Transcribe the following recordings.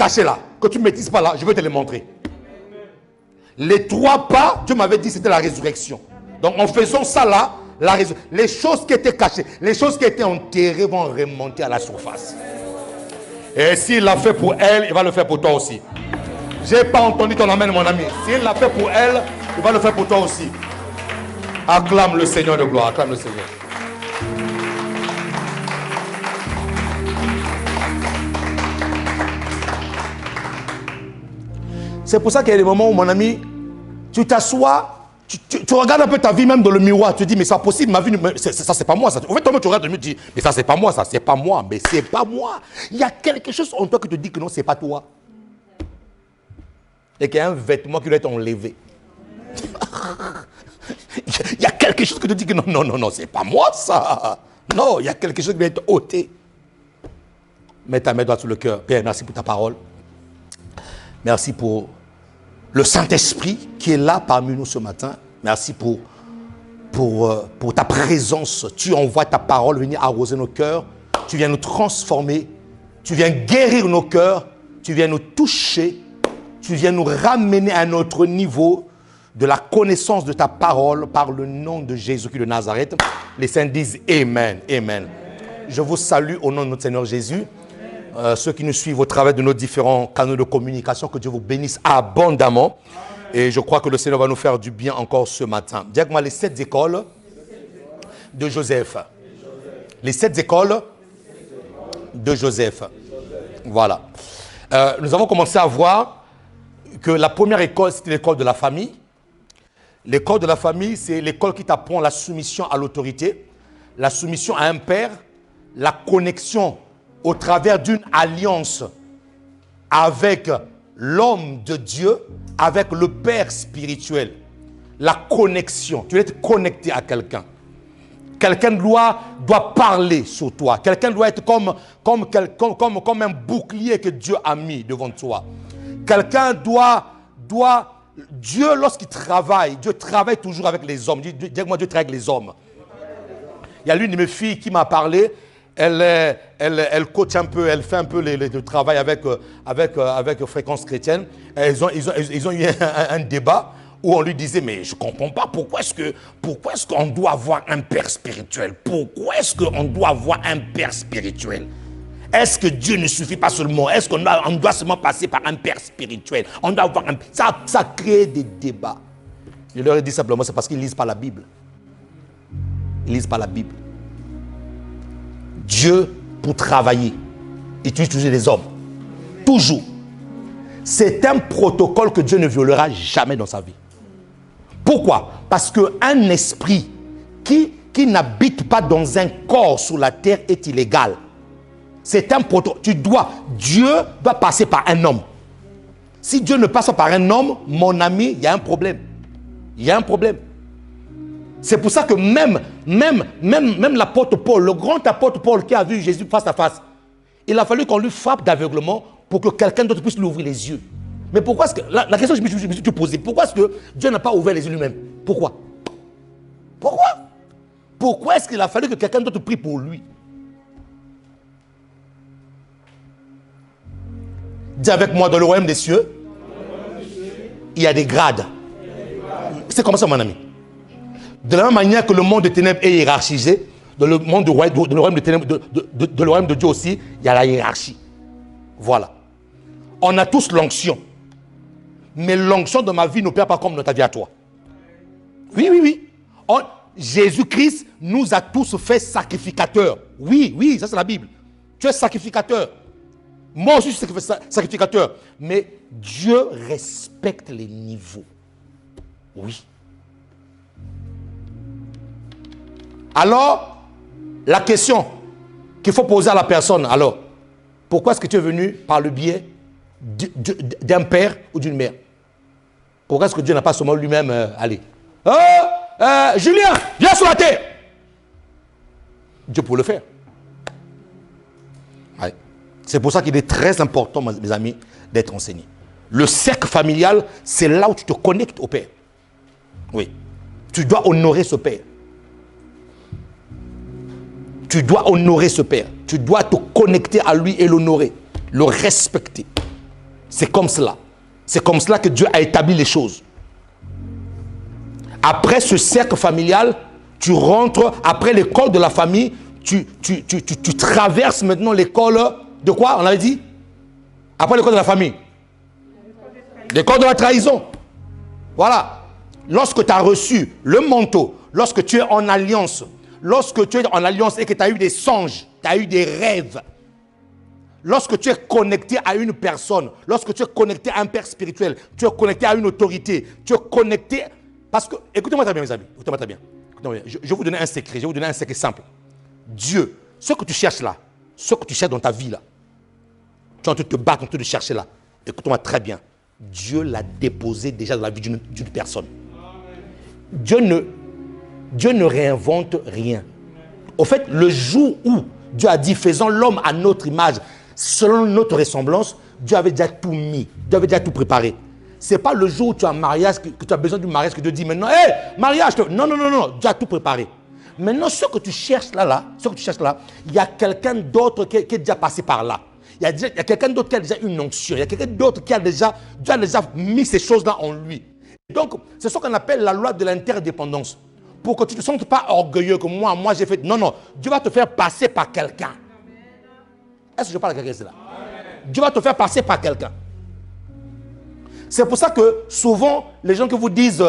cachés là, que tu ne maîtrises pas là, je veux te les montrer. Les 3 pas, Dieu m'avait dit c'était la résurrection. Donc en faisant ça là, les choses qui étaient cachées, les choses qui étaient enterrées vont remonter à la surface. Et s'il l'a fait pour elle, il va le faire pour toi aussi. Je n'ai pas entendu ton amen, mon ami. S'il l'a fait pour elle, il va le faire pour toi aussi. Acclame le Seigneur de gloire, acclame le Seigneur. C'est pour ça qu'il y a des moments où, mon ami, tu t'assois, tu regardes un peu ta vie même dans le miroir, tu te dis, mais c'est possible, ma vie, ça c'est pas moi. Ça. En fait, toi-même, tu regardes le miroir, tu dis, mais ça c'est pas moi, ça c'est pas moi, mais c'est pas moi. Il y a quelque chose en toi qui te dit que non, c'est pas toi. Et qu'il y a un vêtement qui doit être enlevé. Il y a quelque chose qui te dit que non, c'est pas moi ça. Non, il y a quelque chose qui doit être ôté. Mets ta main droite sur le cœur. Père, merci pour ta parole. Merci pour le Saint-Esprit qui est là parmi nous ce matin. Merci pour ta présence. Tu envoies ta parole venir arroser nos cœurs. Tu viens nous transformer. Tu viens guérir nos cœurs. Tu viens nous toucher. Tu viens nous ramener à notre niveau de la connaissance de ta parole par le nom de Jésus-Christ de Nazareth. Les saints disent Amen. Amen. Je vous salue au nom de notre Seigneur Jésus. Ceux qui nous suivent au travers de nos différents canaux de communication, que Dieu vous bénisse abondamment. Et je crois que le Seigneur va nous faire du bien encore ce matin. Dis avec moi les 7 écoles de Joseph. Les 7 écoles de Joseph. Voilà. Nous avons commencé à voir que la première école, c'était l'école de la famille. L'école de la famille, c'est l'école qui t'apprend la soumission à l'autorité, la soumission à un père, la connexion au travers d'une alliance avec l'homme de Dieu, avec le Père spirituel. La connexion. Tu dois être connecté à quelqu'un. Quelqu'un doit parler sur toi. Quelqu'un doit être comme un bouclier que Dieu a mis devant toi. Quelqu'un Dieu, lorsqu'il travaille, Dieu travaille toujours avec les hommes. Dis-moi, Dieu travaille avec les hommes. Il y a l'une de mes filles qui m'a parlé. Elle coach un peu, elle fait un peu le travail avec Fréquence Chrétienne. Ils ont eu un débat où on lui disait, mais je ne comprends pas, pourquoi est-ce qu'on doit avoir un père spirituel? Pourquoi est-ce qu'on doit avoir un père spirituel? Est-ce que Dieu ne suffit pas seulement? Est-ce qu'on doit seulement passer par un père spirituel? On doit avoir ça crée des débats. Je leur ai dit simplement, c'est parce qu'ils ne lisent pas la Bible. Ils ne lisent pas la Bible. Dieu, pour travailler, utilise toujours les hommes. Toujours. C'est un protocole que Dieu ne violera jamais dans sa vie. Pourquoi? Parce qu'un esprit qui n'habite pas dans un corps sur la terre est illégal. C'est un protocole. Dieu doit passer par un homme. Si Dieu ne passe pas par un homme, mon ami, il y a un problème. Il y a un problème. C'est pour ça que même l'apôtre Paul, le grand apôtre Paul qui a vu Jésus face à face, il a fallu qu'on lui frappe d'aveuglement pour que quelqu'un d'autre puisse lui ouvrir les yeux. Mais pourquoi est-ce que... La question que je me suis posée, pourquoi est-ce que Dieu n'a pas ouvert les yeux lui-même? Pourquoi? Pourquoi est-ce qu'il a fallu que quelqu'un d'autre prie pour lui? Dis avec moi, dans le royaume des cieux, il y a des grades. C'est comme ça, mon ami. De la même manière que le monde des ténèbres est hiérarchisé, dans le monde de le royaume de Dieu aussi, il y a la hiérarchie. Voilà. On a tous l'onction. Mais l'onction de ma vie n'opère pas comme dans ta vie à toi. Oui. Jésus-Christ nous a tous fait sacrificateurs. Oui, ça c'est la Bible. Tu es sacrificateur. Moi aussi je suis sacrificateur. Mais Dieu respecte les niveaux. Oui. Alors, la question qu'il faut poser à la personne, alors, pourquoi est-ce que tu es venu par le biais d'un père ou d'une mère? Pourquoi est-ce que Dieu n'a pas seulement lui-même allé? Julien, viens sur la terre. Dieu peut le faire. Ouais. C'est pour ça qu'il est très important, mes amis, d'être enseigné. Le cercle familial, c'est là où tu te connectes au Père. Oui. Tu dois honorer ce Père. Tu dois honorer ce Père. Tu dois te connecter à lui et l'honorer, le respecter. C'est comme cela. C'est comme cela que Dieu a établi les choses. Après ce cercle familial, tu rentres, après l'école de la famille, tu traverses maintenant l'école de quoi? On avait dit? Après l'école de la famille. L'école de la trahison. Voilà. Lorsque tu as reçu le manteau, lorsque tu es en alliance, et que tu as eu des songes, tu as eu des rêves, lorsque tu es connecté à une personne, lorsque tu es connecté à un père spirituel, tu es connecté à une autorité, tu es connecté... Parce que, écoutez-moi très bien mes amis, écoutez-moi très bien. Je vais vous donner un secret, simple. Dieu, ce que tu cherches là, ce que tu cherches dans ta vie là, tu es en train de te battre, en train de chercher là, écoute-moi très bien. Dieu l'a déposé déjà dans la vie d'une personne. Dieu ne réinvente rien. Au fait, le jour où Dieu a dit, faisons l'homme à notre image, selon notre ressemblance, Dieu avait déjà tout mis, Dieu avait déjà tout préparé. Ce n'est pas le jour où tu as un mariage, que tu as besoin du mariage, que Dieu dit maintenant, hé, mariage, non, Dieu a tout préparé. Maintenant, ce que tu cherches là, il y a quelqu'un d'autre qui est déjà passé par là. Il y a quelqu'un d'autre qui a déjà une onction. Il y a quelqu'un d'autre qui a déjà, Dieu a déjà mis ces choses-là en lui. Donc, c'est ce qu'on appelle la loi de l'interdépendance. Pour que tu ne te sentes pas orgueilleux que moi j'ai fait. Non, Dieu va te faire passer par quelqu'un. Est-ce que je parle à quelqu'un là? Dieu va te faire passer par quelqu'un. C'est pour ça que souvent, les gens qui vous disent,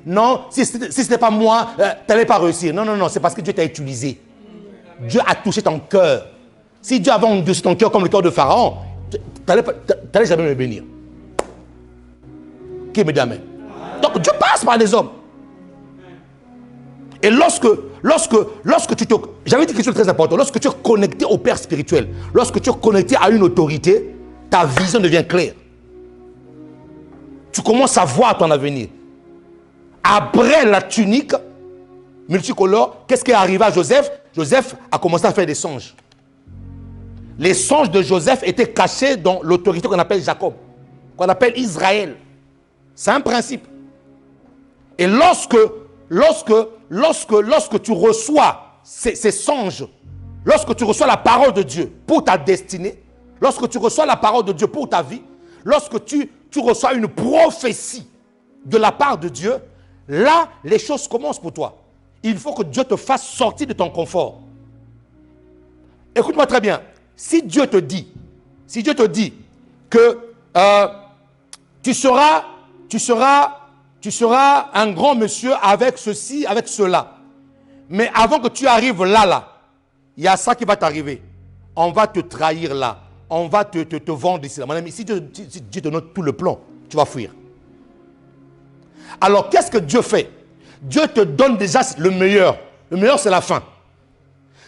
non, si ce n'était pas moi, tu n'allais pas réussir. Non, c'est parce que Dieu t'a utilisé. Dieu a touché ton cœur. Si Dieu avait endurci ton cœur comme le cœur de Pharaon, tu n'allais jamais me bénir. Qui me dit amen? Donc Dieu passe par les hommes. Et lorsque tu te... J'avais dit quelque chose de très important. Lorsque tu es connecté au Père spirituel, lorsque tu es connecté à une autorité, ta vision devient claire. Tu commences à voir ton avenir. Après la tunique multicolore, qu'est-ce qui est arrivé à Joseph? Joseph a commencé à faire des songes. Les songes de Joseph étaient cachés dans l'autorité qu'on appelle Jacob, qu'on appelle Israël. C'est un principe. Et lorsque tu reçois ces songes, lorsque tu reçois la parole de Dieu pour ta destinée, lorsque tu reçois la parole de Dieu pour ta vie, lorsque tu reçois une prophétie de la part de Dieu, là, les choses commencent pour toi. Il faut que Dieu te fasse sortir de ton confort. Écoute-moi très bien. Si Dieu te dit que tu seras un grand monsieur avec ceci, avec cela, mais avant que tu arrives là, il y a ça qui va t'arriver. On va te trahir là. On va te vendre ici. Mon ami, si Dieu te donne tout le plan, tu vas fuir. Alors, qu'est-ce que Dieu fait? Dieu te donne déjà le meilleur. Le meilleur, c'est la fin.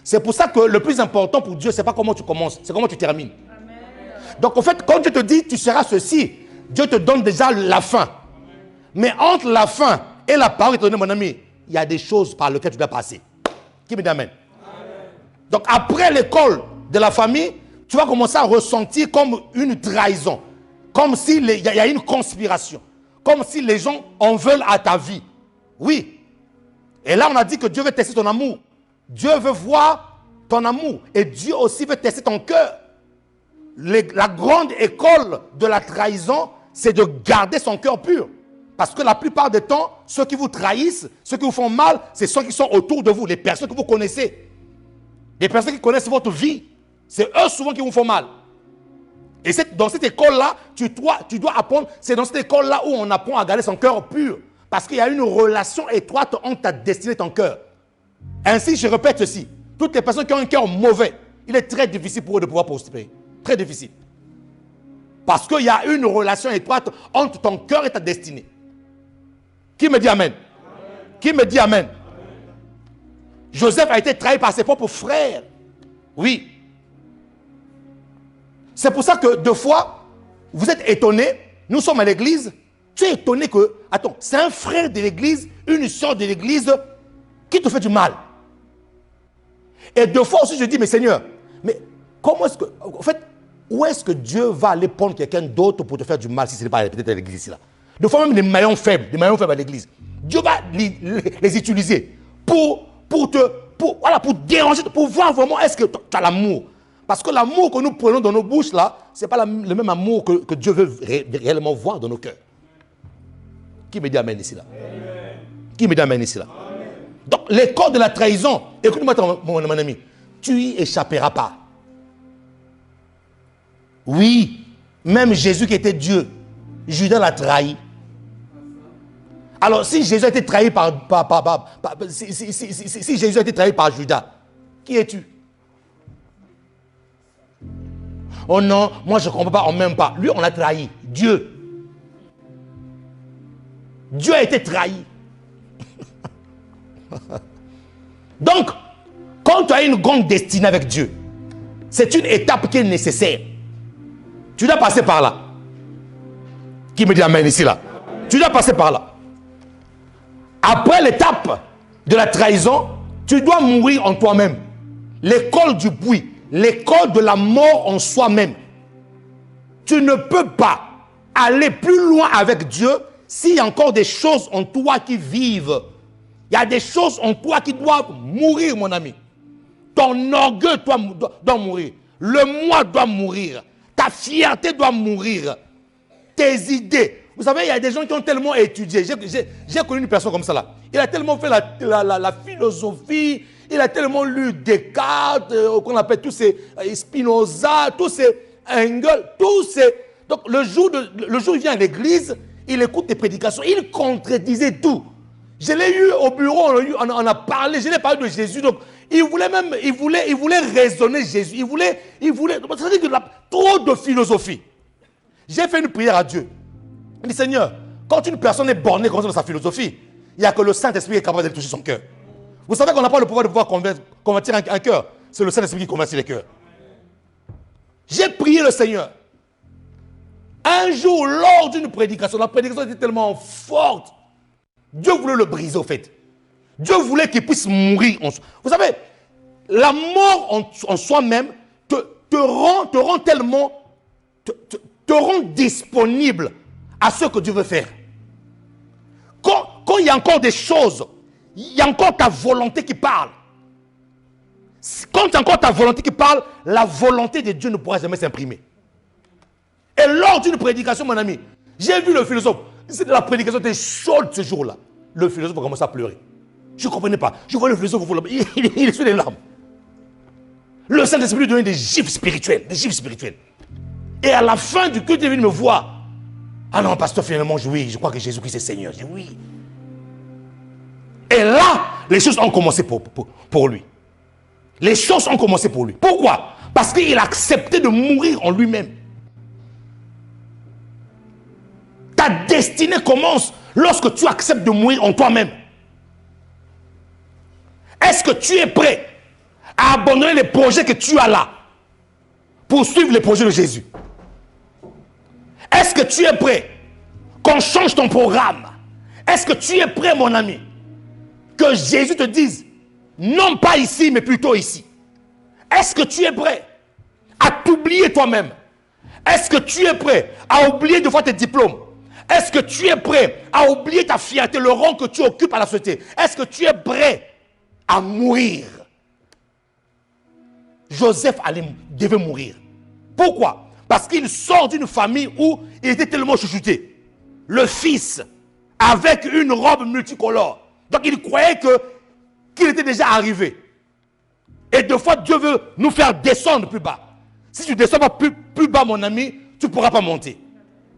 C'est pour ça que le plus important pour Dieu, ce n'est pas comment tu commences, c'est comment tu termines. Amen. Donc, en fait, quand Dieu te dit, tu seras ceci, Dieu te donne déjà la fin. Mais entre la fin et la parole qui te donne, mon ami, il y a des choses par lesquelles tu dois passer. Qui me dit amen? Donc, après l'école de la famille, tu vas commencer à ressentir comme une trahison. Comme s'il y a une conspiration. Comme si les gens en veulent à ta vie. Oui. Et là, on a dit que Dieu veut tester ton amour. Dieu veut voir ton amour. Et Dieu aussi veut tester ton cœur. La grande école de la trahison, c'est de garder son cœur pur. Parce que la plupart du temps, ceux qui vous trahissent, ceux qui vous font mal, c'est ceux qui sont autour de vous, les personnes que vous connaissez. Les personnes qui connaissent votre vie. C'est eux souvent qui vous font mal. Et dans cette école-là, tu dois apprendre, c'est dans cette école-là où on apprend à garder son cœur pur. Parce qu'il y a une relation étroite entre ta destinée et ton cœur. Ainsi, je répète ceci. Toutes les personnes qui ont un cœur mauvais, il est très difficile pour eux de pouvoir prospérer. Très difficile. Parce qu'il y a une relation étroite entre ton cœur et ta destinée. Qui me dit amen? Qui me dit amen? Joseph a été trahi par ses propres frères. Oui. C'est pour ça que deux fois, vous êtes étonnés, nous sommes à l'église, tu es étonné que, attends, c'est un frère de l'église, une sœur de l'église qui te fait du mal. Et deux fois aussi je dis, mais Seigneur, mais comment est-ce que, en fait, où est-ce que Dieu va aller prendre quelqu'un d'autre pour te faire du mal si ce n'est pas peut-être à l'église ici là? Deux fois même les maillons faibles à l'église. Dieu va les utiliser pour déranger, pour voir vraiment est-ce que tu as l'amour. Parce que l'amour que nous prenons dans nos bouches là, le même amour que Dieu veut réellement voir dans nos cœurs. Qui me dit amen ici là? Qui me dit amen ici là? Donc, l'école de la trahison, écoute-moi mon ami, tu y échapperas pas. Oui, même Jésus qui était Dieu, Judas l'a trahi. Alors, si Jésus a été trahi si Jésus a été trahi par Judas, qui es-tu? Oh non, moi je ne comprends pas, on ne m'aime pas. Lui, on l'a trahi. Dieu. Dieu a été trahi. Donc, quand tu as une grande destinée avec Dieu, c'est une étape qui est nécessaire. Tu dois passer par là. Qui me dit amen ici là? Tu dois passer par là. Après l'étape de la trahison, tu dois mourir en toi-même. L'école du puits, l'école de la mort en soi-même. Tu ne peux pas aller plus loin avec Dieu s'il y a encore des choses en toi qui vivent. Il y a des choses en toi qui doivent mourir, mon ami. Ton orgueil doit mourir. Le moi doit mourir. Ta fierté doit mourir. Tes idées. Vous savez, il y a des gens qui ont tellement étudié. J'ai connu une personne comme ça là. Il a tellement fait la philosophie. Il a tellement lu Descartes, qu'on appelle tous ces Spinoza, tous ces Engels, tous ces... Donc le jour où il vient à l'église, il écoute tes prédications, il contredisait tout. Je l'ai eu au bureau, on a parlé, je l'ai parlé de Jésus. Donc il voulait raisonner Jésus. Il voulait, ça veut dire qu'il a trop de philosophie. J'ai fait une prière à Dieu. Il dit, Seigneur, quand une personne est bornée comme ça dans sa philosophie, il n'y a que le Saint-Esprit qui est capable de toucher son cœur. Vous savez qu'on n'a pas le pouvoir de pouvoir convertir un cœur. C'est le Saint-Esprit qui convertit les cœurs. J'ai prié le Seigneur. Un jour, lors d'une prédication, la prédication était tellement forte, Dieu voulait le briser au fait. Dieu voulait qu'il puisse mourir. Vous savez, la mort en soi-même te rend tellement, te rend disponible à ce que Dieu veut faire. Quand il y a encore des choses, il y a encore ta volonté qui parle. Quand il y a encore ta volonté qui parle, la volonté de Dieu ne pourra jamais s'imprimer. Et lors d'une prédication, mon ami, j'ai vu le philosophe. La prédication était chaude ce jour-là. Le philosophe a commencé à pleurer. Je ne comprenais pas. Je vois le philosophe, il est sur les larmes. Le Saint-Esprit lui donnait des gifles spirituelles. Des gifles spirituelles. Et à la fin du culte, il est venu me voir. Ah non, pasteur, finalement, oui, je crois que Jésus-Christ est Seigneur. J'ai dit oui. Et là, les choses ont commencé pour lui. Les choses ont commencé pour lui. Pourquoi? Parce qu'il a accepté de mourir en lui-même. Ta destinée commence lorsque tu acceptes de mourir en toi-même. Est-ce que tu es prêt à abandonner les projets que tu as là pour suivre les projets de Jésus? Est-ce que tu es prêt qu'on change ton programme? Est-ce que tu es prêt, mon ami, que Jésus te dise non pas ici, mais plutôt ici? Est-ce que tu es prêt à t'oublier toi-même? Est-ce que tu es prêt à oublier de fois tes diplômes? Est-ce que tu es prêt à oublier ta fierté, le rang que tu occupes à la société? Est-ce que tu es prêt à mourir? Joseph devait mourir. Pourquoi? Parce qu'il sort d'une famille où il était tellement chouchouté. Le fils, avec une robe multicolore. Donc il croyait qu'il était déjà arrivé. Et deux fois, Dieu veut nous faire descendre plus bas. Si tu ne descends pas plus bas, mon ami, tu ne pourras pas monter.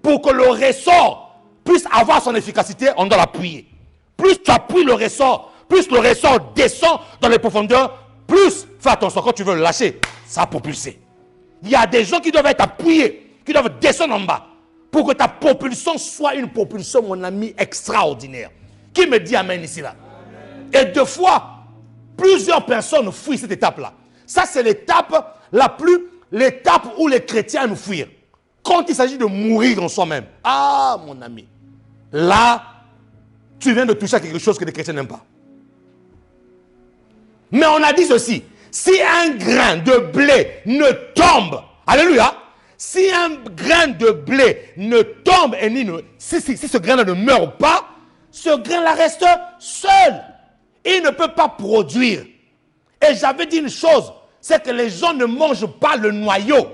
Pour que le ressort puisse avoir son efficacité, on doit l'appuyer. Plus tu appuies le ressort, plus le ressort descend dans les profondeurs, plus, fais attention, quand tu veux le lâcher, ça va propulser. Il y a des gens qui doivent être appuyés, qui doivent descendre en bas, pour que ta propulsion soit une propulsion, mon ami, extraordinaire. Qui me dit amen ici là? Et deux fois, plusieurs personnes fuient cette étape-là. Ça, c'est l'étape l'étape où les chrétiens aiment fuir. Quand il s'agit de mourir en soi-même. Ah, mon ami. Là, tu viens de toucher à quelque chose que les chrétiens n'aiment pas. Mais on a dit ceci. Si un grain de blé ne tombe, alléluia, si un grain de blé ne tombe et si ce grain-là ne meurt pas, ce grain-là reste seul. Il ne peut pas produire. Et j'avais dit une chose, c'est que les gens ne mangent pas le noyau.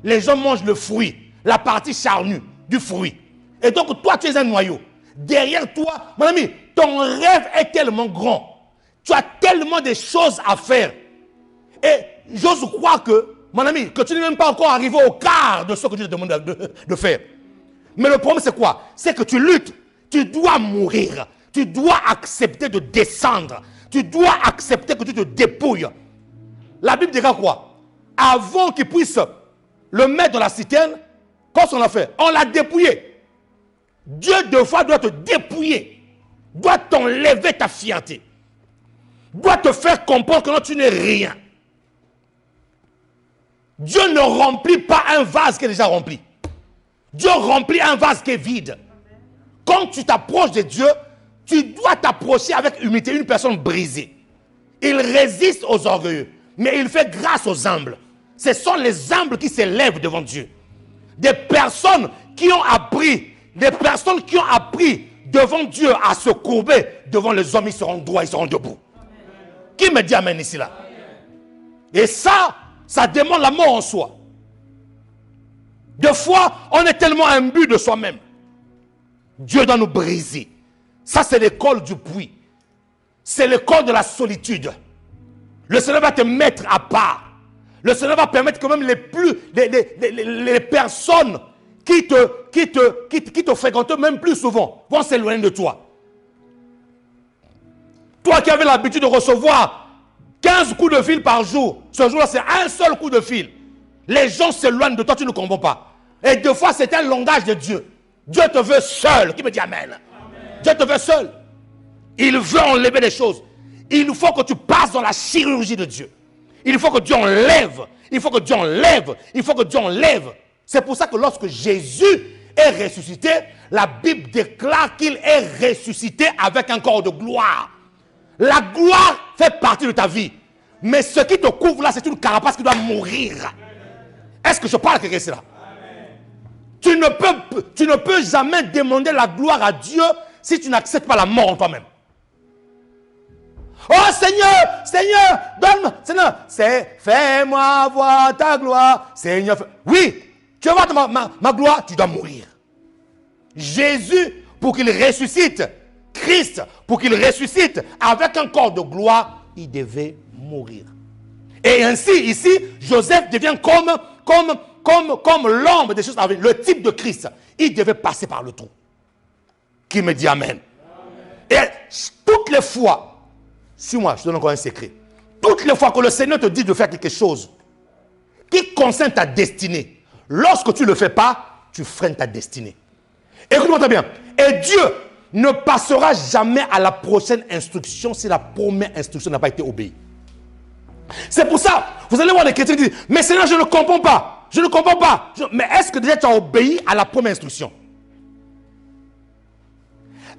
les gens mangent le fruit, la partie charnue du fruit. Et donc, toi, tu es un noyau. Derrière toi, mon ami, ton rêve est tellement grand. Tu as tellement de choses à faire. Et j'ose croire que, mon ami, que tu n'es même pas encore arrivé au quart de ce que Dieu te demande de faire. Mais le problème, c'est quoi? C'est que tu luttes. Tu dois mourir. Tu dois accepter de descendre. Tu dois accepter que tu te dépouilles. La Bible dira quoi? Avant qu'il puisse le mettre dans la citerne, qu'est-ce qu'on a fait? On l'a dépouillé. Dieu, deux fois, doit te dépouiller. Doit t'enlever ta fierté. Doit te faire comprendre que non, tu n'es rien. Dieu ne remplit pas un vase qui est déjà rempli. Dieu remplit un vase qui est vide. Quand tu t'approches de Dieu, tu dois t'approcher avec humilité, une personne brisée. Il résiste aux orgueilleux, mais il fait grâce aux humbles. Ce sont les humbles qui s'élèvent devant Dieu. Des personnes qui ont appris devant Dieu à se courber, devant les hommes, ils seront droits, ils seront debout. Qui me dit amen ici là? Et ça demande la mort en soi. Des fois, on est tellement imbu de soi-même. Dieu doit nous briser. Ça, c'est l'école du puits. C'est l'école de la solitude. Le Seigneur va te mettre à part. Le Seigneur va permettre que même les personnes qui te fréquentent même plus souvent vont s'éloigner de toi. Toi qui avais l'habitude de recevoir 15 coups de fil par jour, ce jour-là, c'est un seul coup de fil. Les gens s'éloignent de toi, tu ne comprends pas. Et des fois, c'est un langage de Dieu. Dieu te veut seul. Qui me dit amen? Amen. Dieu te veut seul. Il veut enlever des choses. Il faut que tu passes dans la chirurgie de Dieu. Il faut que Dieu enlève. Il faut que Dieu enlève. Il faut que Dieu enlève. C'est pour ça que lorsque Jésus est ressuscité, la Bible déclare qu'il est ressuscité avec un corps de gloire. La gloire fait partie de ta vie. Mais ce qui te couvre là, c'est une carapace qui doit mourir. Est-ce que je parle quelque chose là? Tu ne peux jamais demander la gloire à Dieu si tu n'acceptes pas la mort en toi-même. Oh Seigneur, Seigneur, donne-moi, Seigneur, fais-moi voir ta gloire. Seigneur, oui, tu veux voir ma gloire, tu dois mourir. Jésus, pour qu'il ressuscite, Christ, pour qu'il ressuscite avec un corps de gloire, il devait mourir. Et ainsi, ici, Joseph devient comme l'ombre des choses avec le type de Christ. Il devait passer par le trou. Qui me dit amen? Et toutes les fois, suis-moi, je te donne encore un secret. Toutes les fois que le Seigneur te dit de faire quelque chose qui concerne ta destinée, lorsque tu ne le fais pas, tu freines ta destinée. Écoute-moi très bien. Et Dieu ne passera jamais à la prochaine instruction si la première instruction n'a pas été obéie. C'est pour ça, vous allez voir des chrétiens qui disent, mais Seigneur, je ne comprends pas. Je ne comprends pas. Mais est-ce que déjà tu as obéi à la première instruction?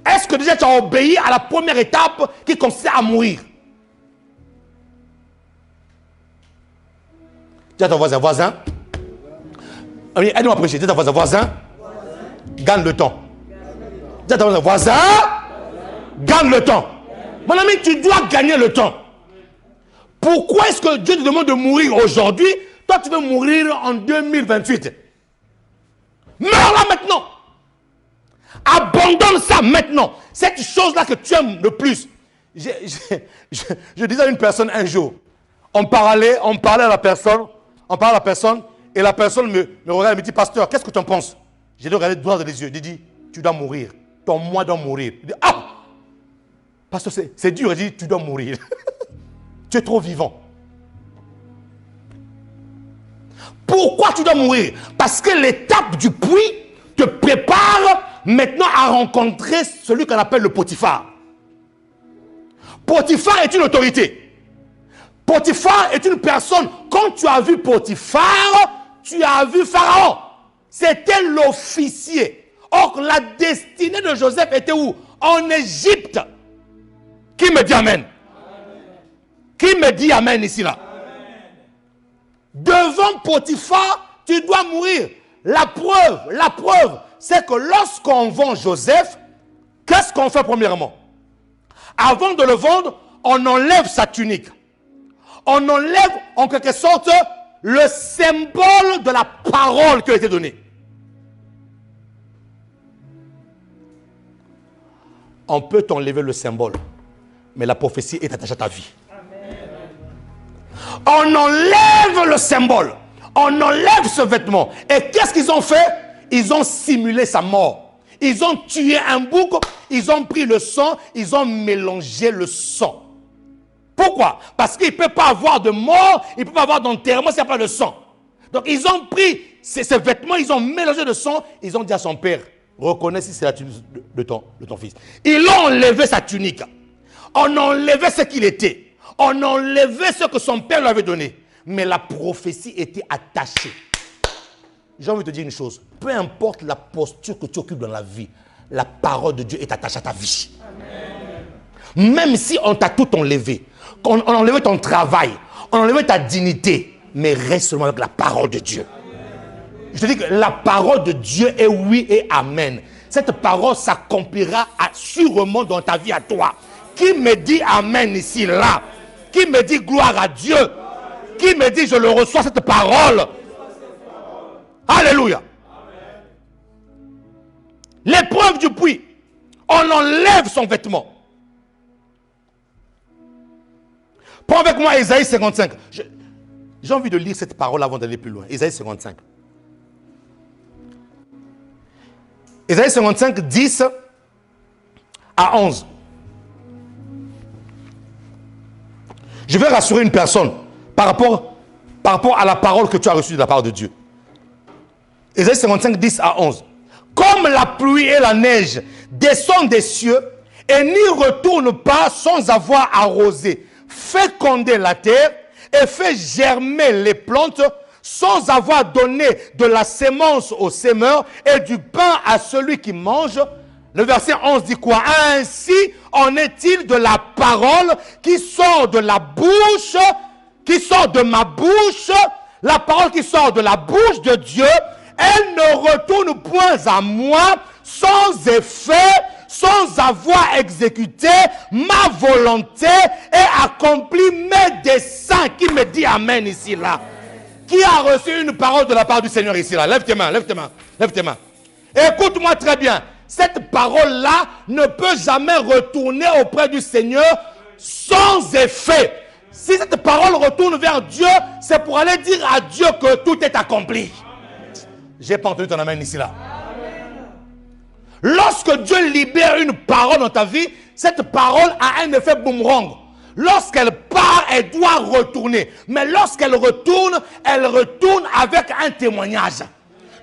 Est-ce que déjà tu as obéi à la première étape qui consiste à mourir? Dis à ton voisin. Aide-moi à prêcher. Dis à ton voisin. Gagne le temps. Dis à ton voisin. Gagne le temps. Mon ami, tu dois gagner le temps. Pourquoi est-ce que Dieu te demande de mourir aujourd'hui? Toi, tu veux mourir en 2028. Meurs là maintenant. Abandonne ça maintenant. Cette chose-là que tu aimes le plus. Je disais à une personne un jour, on parlait à la personne, et la personne me regarde et me dit, pasteur, qu'est-ce que tu en penses? J'ai dû regarder droit dans les yeux. Il dit, tu dois mourir. Ton moi doit mourir. Il dit, ah! Pasteur, c'est dur. Il dit, tu dois mourir. Tu es trop vivant. Pourquoi tu dois mourir? Parce que l'étape du puits te prépare maintenant à rencontrer celui qu'on appelle le Potiphar. Potiphar est une autorité. Potiphar est une personne. Quand tu as vu Potiphar, tu as vu Pharaon. C'était l'officier. Or, la destinée de Joseph était où? En Égypte. Qui me dit amen? Qui me dit amen ici là? Devant Potiphar, tu dois mourir. La preuve, c'est que lorsqu'on vend Joseph, qu'est-ce qu'on fait premièrement? Avant de le vendre, on enlève sa tunique. On enlève en quelque sorte le symbole de la parole qui a été donnée. On peut t'enlever le symbole, mais la prophétie est attachée à ta vie. On enlève le symbole, on enlève ce vêtement. Et qu'est-ce qu'ils ont fait? Ils ont simulé sa mort. Ils ont tué un bouc, ils ont pris le sang, ils ont mélangé le sang. Pourquoi? Parce qu'il ne peut pas avoir de mort, il ne peut pas avoir d'enterrement s'il n'y a pas de sang. Donc ils ont pris ces vêtements, ils ont mélangé le sang, ils ont dit à son père, reconnais si c'est la tunique de ton fils. Ils ont enlevé sa tunique. On enlevait ce qu'il était. On enlevait ce que son père lui avait donné. Mais la prophétie était attachée. J'ai envie de te dire une chose. Peu importe la posture que tu occupes dans la vie, la parole de Dieu est attachée à ta vie. Amen. Même si on t'a tout enlevé, on a enlevé ton travail, on a enlevé ta dignité, mais reste seulement avec la parole de Dieu. Je te dis que la parole de Dieu est oui et amen. Cette parole s'accomplira sûrement dans ta vie à toi. Qui me dit amen ici, là? Qui me dit gloire à Dieu? Qui me dit je le reçois cette parole? Alléluia. L'épreuve du puits, on enlève son vêtement. Prends avec moi Ésaïe 55. J'ai envie de lire cette parole avant d'aller plus loin. Ésaïe 55. Ésaïe 55, 10 à 11. Je vais rassurer une personne par rapport à la parole que tu as reçue de la part de Dieu. Ésaïe 55, 10 à 11. Comme la pluie et la neige descendent des cieux et n'y retournent pas sans avoir arrosé, fécondé la terre et fait germer les plantes sans avoir donné de la sémence au semeur et du pain à celui qui mange. Le verset 11 dit quoi? Ainsi en est-il de la parole qui sort de la bouche, qui sort de ma bouche, la parole qui sort de la bouche de Dieu. Elle ne retourne point à moi sans effet, sans avoir exécuté ma volonté et accompli mes desseins. Qui me dit amen ici, là? Qui a reçu une parole de la part du Seigneur ici, là? Lève tes mains, lève tes mains, lève tes mains. Écoute-moi très bien. Cette parole-là ne peut jamais retourner auprès du Seigneur sans effet. Si cette parole retourne vers Dieu, c'est pour aller dire à Dieu que tout est accompli. J'ai pas entendu ton amen ici là. Lorsque Dieu libère une parole dans ta vie, cette parole a un effet boomerang. Lorsqu'elle part, elle doit retourner. Mais lorsqu'elle retourne avec un témoignage.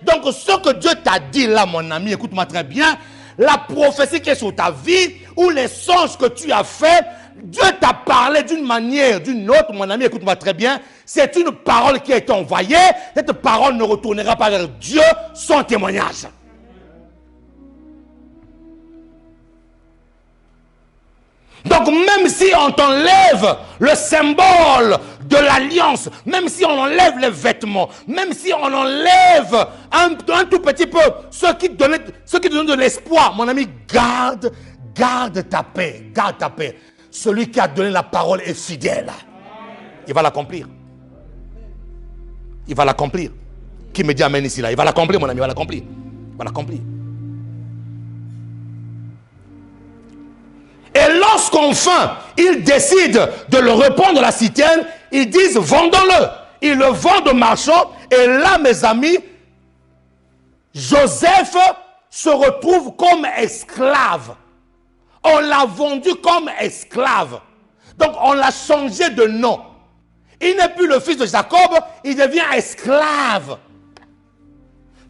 Donc ce que Dieu t'a dit là, mon ami, écoute-moi très bien. La prophétie qui est sur ta vie ou les songes que tu as fait, Dieu t'a parlé d'une manière, d'une autre, mon ami, écoute-moi très bien. C'est une parole qui a été envoyée. Cette parole ne retournera pas vers Dieu sans témoignage. Donc même si on t'enlève le symbole de l'alliance, même si on enlève les vêtements, même si on enlève un tout petit peu ce qui donne de l'espoir, mon ami, garde ta paix, garde ta paix. Celui qui a donné la parole est fidèle. Il va l'accomplir. Il va l'accomplir. Qui me dit amen ici là? Il va l'accomplir, mon ami, il va l'accomplir. Il va l'accomplir. Et lorsqu'enfin ils décident de le répandre dans la citerne, ils disent vendons-le. Ils le vendent au marchand. Et là, mes amis, Joseph se retrouve comme esclave. On l'a vendu comme esclave. Donc on l'a changé de nom. Il n'est plus le fils de Jacob, il devient esclave.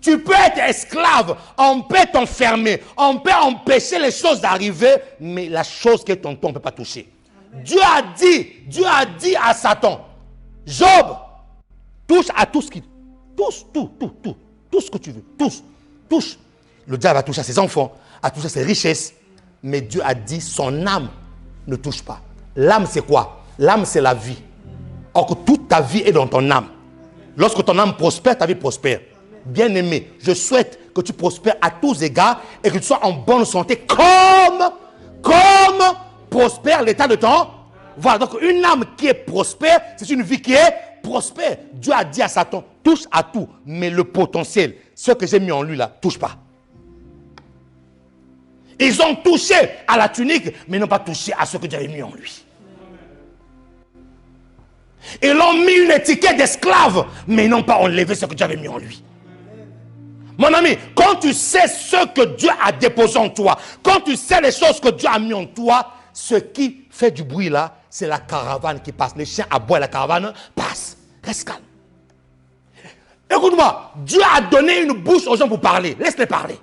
Tu peux être esclave, on peut t'enfermer, on peut empêcher les choses d'arriver, mais la chose qui est ton temps, on ne peut pas toucher. Dieu a dit à Satan, Job, touche à tout ce qui... tout ce que tu veux, touche. Le diable va toucher à ses enfants, a touché à ses richesses, mais Dieu a dit, son âme ne touche pas. L'âme, c'est quoi? L'âme, c'est la vie. Or que toute ta vie est dans ton âme. Lorsque ton âme prospère, ta vie prospère. Bien-aimé, je souhaite que tu prospères à tous égards et que tu sois en bonne santé comme prospère l'état de temps. Voilà, donc une âme qui est prospère, c'est une vie qui est prospère. Dieu a dit à Satan, touche à tout, mais le potentiel, ce que j'ai mis en lui là, touche pas. Ils ont touché à la tunique, mais n'ont pas touché à ce que j'avais mis en lui. Ils ont mis une étiquette d'esclave, mais ils n'ont pas enlevé ce que j'avais mis en lui. Mon ami, quand tu sais ce que Dieu a déposé en toi, quand tu sais les choses que Dieu a mis en toi, ce qui fait du bruit là, c'est la caravane qui passe. Les chiens aboient, la caravane passe. Reste calme. Écoute-moi, Dieu a donné une bouche aux gens pour parler. Laisse-les parler.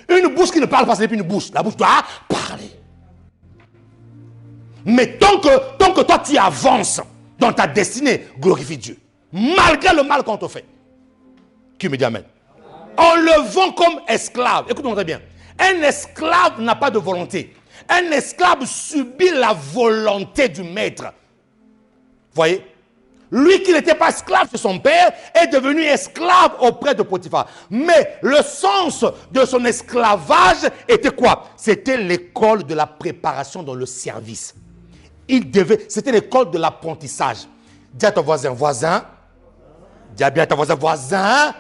Une bouche qui ne parle pas, ce n'est plus une bouche. La bouche doit parler. Mais tant que toi tu avances dans ta destinée, glorifie Dieu. Malgré le mal qu'on te fait. Qui me dit amen. On le vend comme esclave. Écoute-moi très bien. Un esclave n'a pas de volonté. Un esclave subit la volonté du maître. Voyez? Lui qui n'était pas esclave de son père est devenu esclave auprès de Potiphar. Mais le sens de son esclavage était quoi? C'était l'école de la préparation dans le service. C'était l'école de l'apprentissage. Dis à ton voisin, dis bien à ton voisin,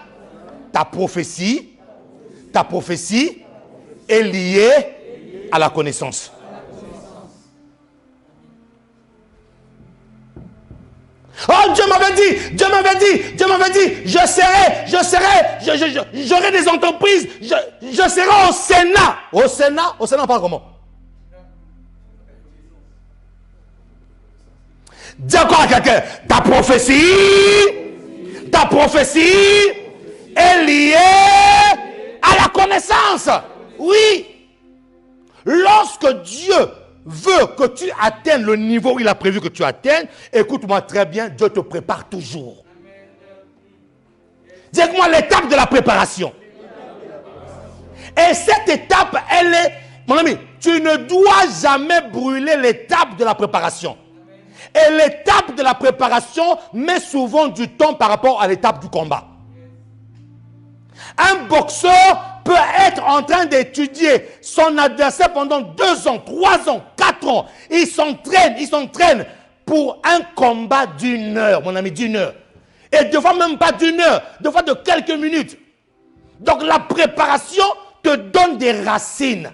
ta prophétie est liée à la connaissance. Oh, Dieu m'avait dit, j'aurai des entreprises, je serai au Sénat. Au Sénat, on parle comment? Dis encore à quelqu'un, ta prophétie est liée à la connaissance. Oui. Lorsque Dieu veut que tu atteignes le niveau où il a prévu que tu atteignes, écoute-moi très bien, Dieu te prépare toujours. Dis-moi l'étape de la préparation. Et cette étape, elle est, mon ami, tu ne dois jamais brûler l'étape de la préparation. Et l'étape de la préparation met souvent du temps par rapport à l'étape du combat. Un boxeur peut être en train d'étudier son adversaire pendant 2 ans, 3 ans, 4 ans. Il s'entraîne pour un combat d'1 heure, mon ami, d'1 heure. Et des fois même pas d'1 heure, des fois de quelques minutes. Donc la préparation te donne des racines.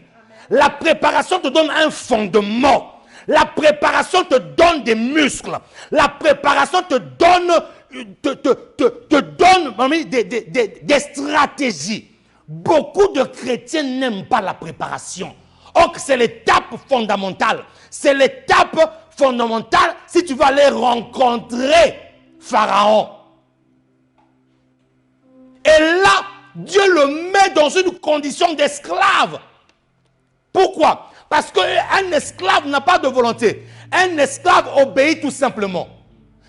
La préparation te donne un fondement. La préparation te donne des muscles. La préparation te donne des stratégies. Beaucoup de chrétiens n'aiment pas la préparation. Or, c'est l'étape fondamentale. C'est l'étape fondamentale si tu veux aller rencontrer Pharaon. Et là, Dieu le met dans une condition d'esclave. Pourquoi? Parce qu'un esclave n'a pas de volonté. Un esclave obéit tout simplement.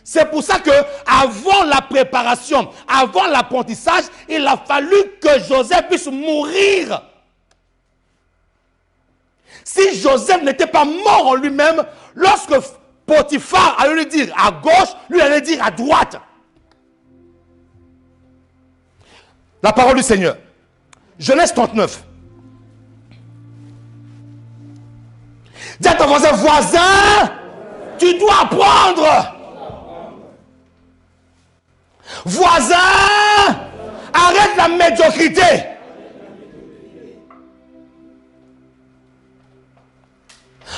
C'est pour ça que avant la préparation, avant l'apprentissage, il a fallu que Joseph puisse mourir. Si Joseph n'était pas mort en lui-même, lorsque Potiphar allait lui dire à gauche, lui allait dire à droite. La parole du Seigneur. Genèse 39. Dis à ton voisin, tu dois apprendre. Voisin, arrête la médiocrité.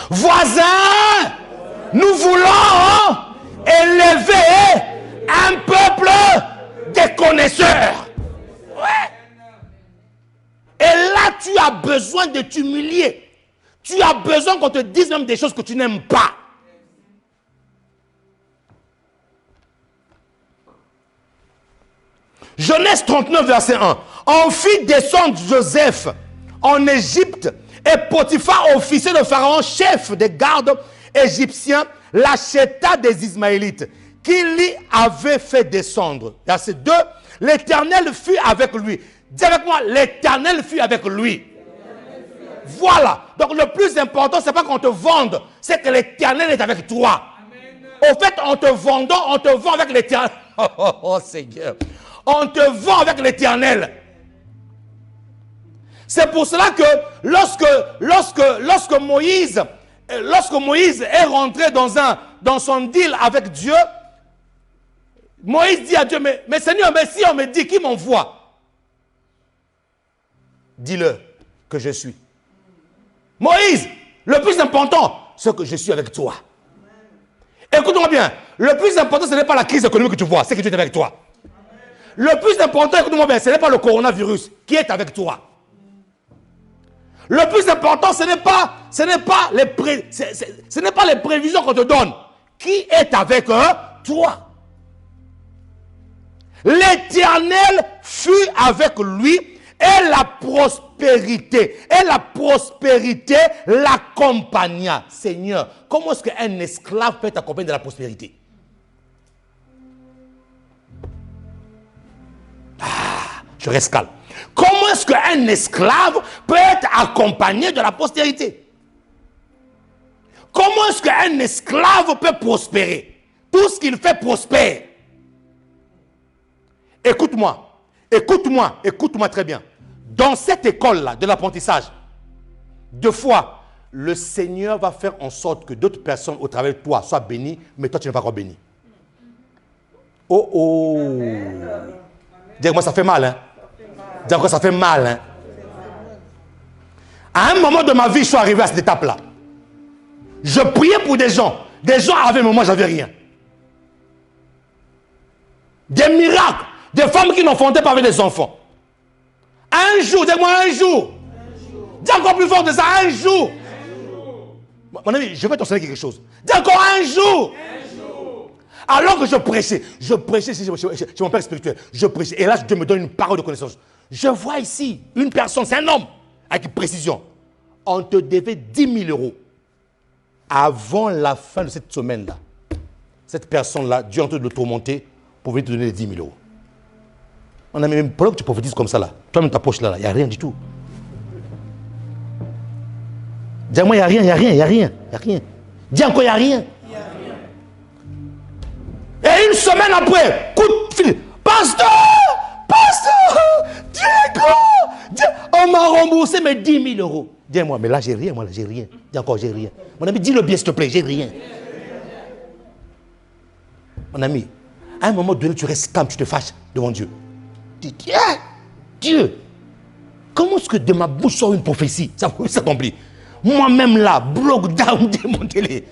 Voisin, nous voulons élever un peuple des connaisseurs. Ouais. Et là, tu as besoin de t'humilier. Tu as besoin qu'on te dise même des choses que tu n'aimes pas. Genèse 39, verset 1. On fit descendre Joseph en Égypte et Potiphar, officier de Pharaon, chef des gardes égyptiens, l'acheta des Ismaélites qui l'y avait fait descendre. Verset 2. L'Éternel fut avec lui. Dis avec moi, l'Éternel fut avec lui. Voilà. Donc le plus important, ce n'est pas qu'on te vende, c'est que l'Éternel est avec toi. Amen. Au fait, en te vendant, on te vend avec l'Éternel. Oh Seigneur. On te vend avec l'Éternel. C'est pour cela que lorsque Moïse est rentré dans son deal avec Dieu, Moïse dit à Dieu, mais Seigneur, mais si on me dit qui m'envoie, dis-le que je suis. Moïse, le plus important, c'est que je suis avec toi. Écoute-moi bien, le plus important, ce n'est pas la crise économique que tu vois, c'est que Dieu est avec toi. Le plus important, écoute-moi bien, ce n'est pas le coronavirus qui est avec toi. Le plus important, ce n'est pas les prévisions qu'on te donne. Qui est avec toi? L'Éternel fut avec lui et la prospérité l'accompagna. Seigneur, comment est-ce qu'un esclave peut t'accompagner de la prospérité? Je reste calme. Comment est-ce qu'un esclave peut être accompagné de la postérité? Comment est-ce qu'un esclave peut prospérer? Tout ce qu'il fait prospère. Écoute-moi très bien. Dans cette école-là de l'apprentissage, deux fois, le Seigneur va faire en sorte que d'autres personnes au travers de toi soient bénies, mais toi tu n'es pas encore béni. Oh oh. Dis-moi, ça fait mal, hein? Dis-moi, ça fait mal, hein? À un moment de ma vie, je suis arrivé à cette étape-là. Je priais pour des gens. Des gens avaient, mais moi, j'avais rien. Des miracles. Des femmes qui n'enfantaient pas avec des enfants. Un jour, dis-moi un jour. Dis encore plus fort de ça, un jour. Mon ami, je vais t'enseigner quelque chose. Dis encore un jour. Alors que je prêchais chez mon père spirituel, je prêchais. Et là, Dieu me donne une parole de connaissance. Je vois ici une personne, c'est un homme, avec précision. On te devait 10 000 euros. Avant la fin de cette semaine-là, cette personne-là, Dieu est en train de le tourmenter pour venir te donner les 10 000 euros. On a même pendant que tu prophétises comme ça, là, toi-même ta poche là, il n'y a rien du tout. Dis-moi, il n'y a rien. Dis encore, il n'y a rien. Et une semaine après, coup de fil, pasteur, Dieu, on m'a remboursé mes 10 000 euros. Dis-moi, mais là j'ai rien, j'ai rien. Dis encore, j'ai rien. Mon ami, dis-le bien s'il te plaît, j'ai rien. Mon ami, à un moment donné, tu restes calme, tu te fâches devant Dieu. Tu dis, Dieu, comment est-ce que de ma bouche sort une prophétie? Ça s'accomplit. Moi-même là, block down de mon télé.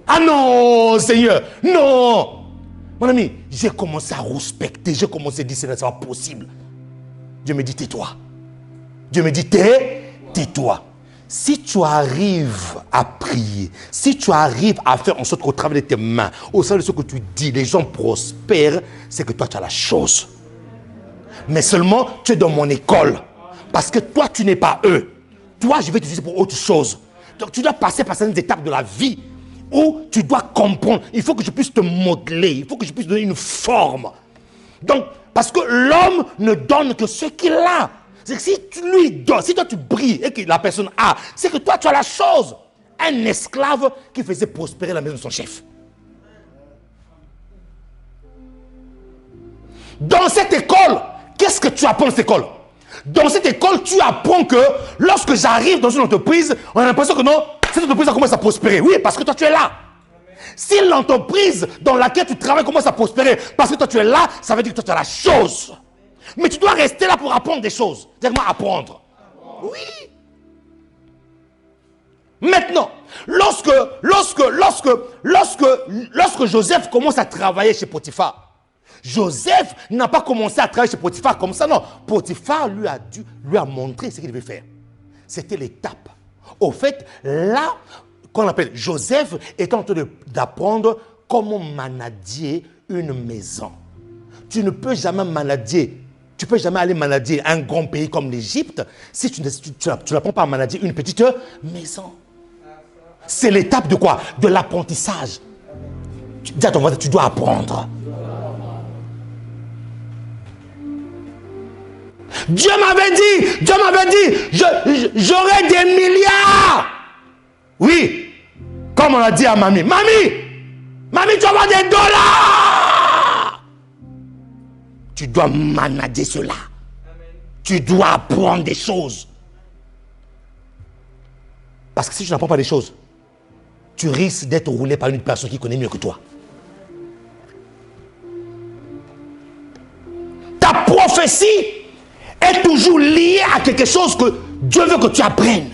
Ah non, Seigneur, non. Mon ami, j'ai commencé à respecter, j'ai commencé à dire, c'est pas possible. Dieu me dit, tais-toi. Dieu me dit, tais-toi. Si tu arrives à prier, si tu arrives à faire en sorte qu'au travers de tes mains, au travers de ce que tu dis, les gens prospèrent, c'est que toi, tu as la chose. Mais seulement, tu es dans mon école. Parce que toi, tu n'es pas eux. Toi, je vais t'utiliser pour autre chose. Donc, tu dois passer par certaines étapes de la vie où tu dois comprendre. Il faut que je puisse te modeler. Il faut que je puisse te donner une forme. Donc, parce que l'homme ne donne que ce qu'il a. C'est que si tu lui donnes, si toi tu brilles et que la personne a, c'est que toi tu as la chose. Un esclave qui faisait prospérer la maison de son chef. Dans cette école, qu'est-ce que tu apprends dans cette école? Dans cette école, tu apprends que lorsque j'arrive dans une entreprise, on a l'impression que non, cette entreprise commence à prospérer. Oui, parce que toi tu es là. Si l'entreprise dans laquelle tu travailles commence à prospérer parce que toi tu es là, ça veut dire que toi tu as la chose. Mais tu dois rester là pour apprendre des choses. Dis-moi apprendre. Oui. Maintenant, lorsque Joseph commence à travailler chez Potiphar, Joseph n'a pas commencé à travailler chez Potiphar comme ça, non. Potiphar lui a montré ce qu'il devait faire. C'était l'étape. Au fait, là, qu'on appelle Joseph est en train d'apprendre comment manager une maison. Tu ne peux jamais manager. Tu ne peux jamais aller manager un grand pays comme l'Égypte si tu n'apprends pas à manager une petite maison. C'est l'étape de quoi? De l'apprentissage. Dis à ton voisin, tu dois apprendre. Dieu m'avait dit, j'aurai des milliards. Oui, comme on a dit à mamie, mamie, tu vas avoir des dollars. Tu dois manager cela. Tu dois apprendre des choses. Parce que si tu n'apprends pas des choses, tu risques d'être roulé par une personne qui connaît mieux que toi. prophétie est toujours liée à quelque chose que Dieu veut que tu apprennes.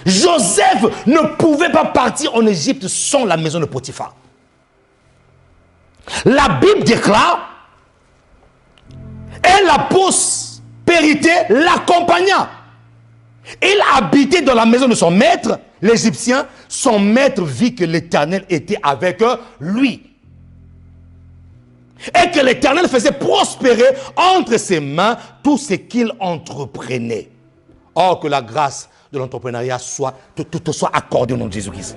Joseph ne pouvait pas partir en Égypte sans la maison de Potiphar. La Bible déclare, et la prospérité l'accompagna. Il habitait dans la maison de son maître, l'Égyptien. Son maître vit que l'Éternel était avec lui. Et que l'Éternel faisait prospérer entre ses mains tout ce qu'il entreprenait. Or, que la grâce de l'entrepreneuriat te soit accordée au nom de Jésus-Christ.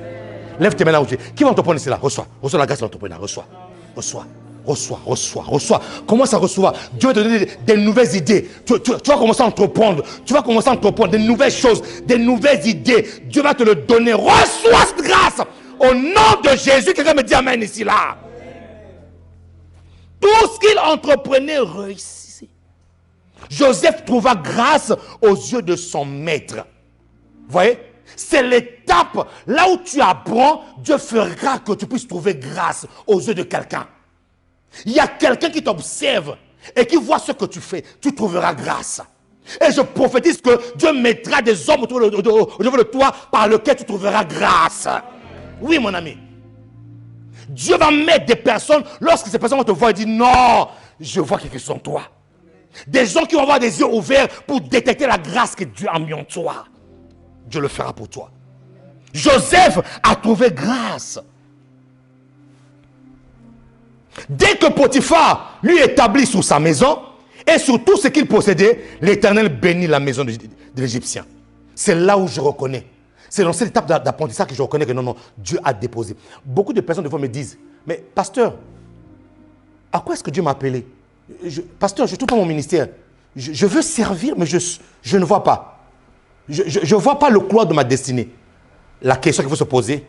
Lève tes mains là où tu es. Qui va entreprendre cela? Reçois. Reçois la grâce de l'entrepreneuriat. Reçois. Reçois. Reçois, reçois, reçois. Commence à recevoir. Dieu va te donner des nouvelles idées. Tu vas commencer à entreprendre. Tu vas commencer à entreprendre des nouvelles choses, des nouvelles idées. Dieu va te le donner. Reçois cette grâce. Au nom de Jésus, quelqu'un me dit amen ici, là. Tout ce qu'il entreprenait réussissait. Joseph trouva grâce aux yeux de son maître. Vous voyez? C'est l'étape là où tu apprends, Dieu fera que tu puisses trouver grâce aux yeux de quelqu'un. Il y a quelqu'un qui t'observe et qui voit ce que tu fais, tu trouveras grâce. Et je prophétise que Dieu mettra des hommes autour de toi par lesquels tu trouveras grâce. Oui, mon ami. Dieu va mettre des personnes, lorsque ces personnes vont te voir et dire non, je vois quelque chose en toi. Des gens qui vont avoir des yeux ouverts pour détecter la grâce que Dieu a mis en toi. Dieu le fera pour toi. Joseph a trouvé grâce. Dès que Potiphar lui établit sur sa maison et sur tout ce qu'il possédait, l'Éternel bénit la maison de l'Égyptien. C'est là où je reconnais. C'est dans cette étape d'apprentissage que je reconnais que non, Dieu a déposé. Beaucoup de personnes, des fois, me disent, mais pasteur, à quoi est-ce que Dieu m'a appelé? Pasteur, je ne trouve pas mon ministère. Je veux servir, mais je ne vois pas. Je ne vois pas le couloir de ma destinée. La question qu'il faut se poser,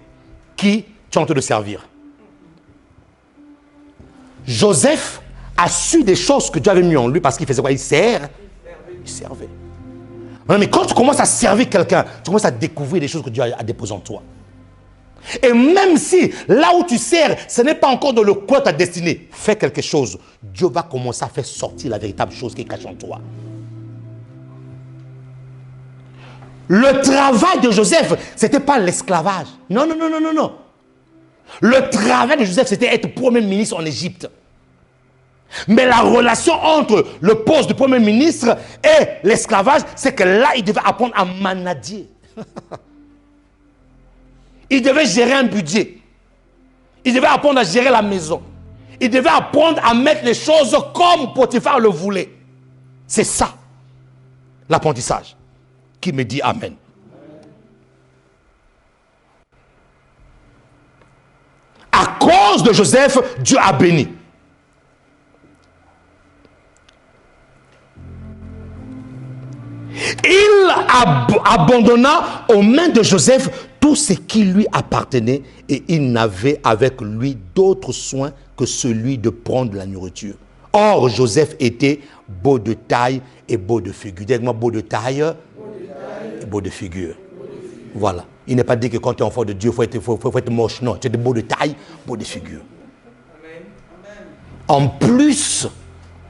qui tu es en train de servir? Joseph a su des choses que Dieu avait mis en lui parce qu'il faisait quoi? Il servait. Mais quand tu commences à servir quelqu'un, tu commences à découvrir des choses que Dieu a déposées en toi. Et même si là où tu sers, ce n'est pas encore dans le coin de ta destinée, fais quelque chose. Dieu va commencer à faire sortir la véritable chose qui est cachée en toi. Le travail de Joseph, ce n'était pas l'esclavage. Non. Le travail de Joseph, c'était être premier ministre en Égypte. Mais la relation entre le poste de premier ministre et l'esclavage, c'est que là, il devait apprendre à manager. Il devait gérer un budget. Il devait apprendre à gérer la maison. Il devait apprendre à mettre les choses comme Potiphar le voulait. C'est ça, l'apprentissage. Qui me dit amen? À cause de Joseph, Dieu a béni. Il abandonna aux mains de Joseph tout ce qui lui appartenait et il n'avait avec lui d'autre soin que celui de prendre la nourriture. Or, Joseph était beau de taille et beau de figure. Dites-moi, beau de taille et beau de figure. Voilà. Il n'est pas dit que quand tu es enfant de Dieu, il faut être moche. Non, tu es beau de taille, beau de figure. En plus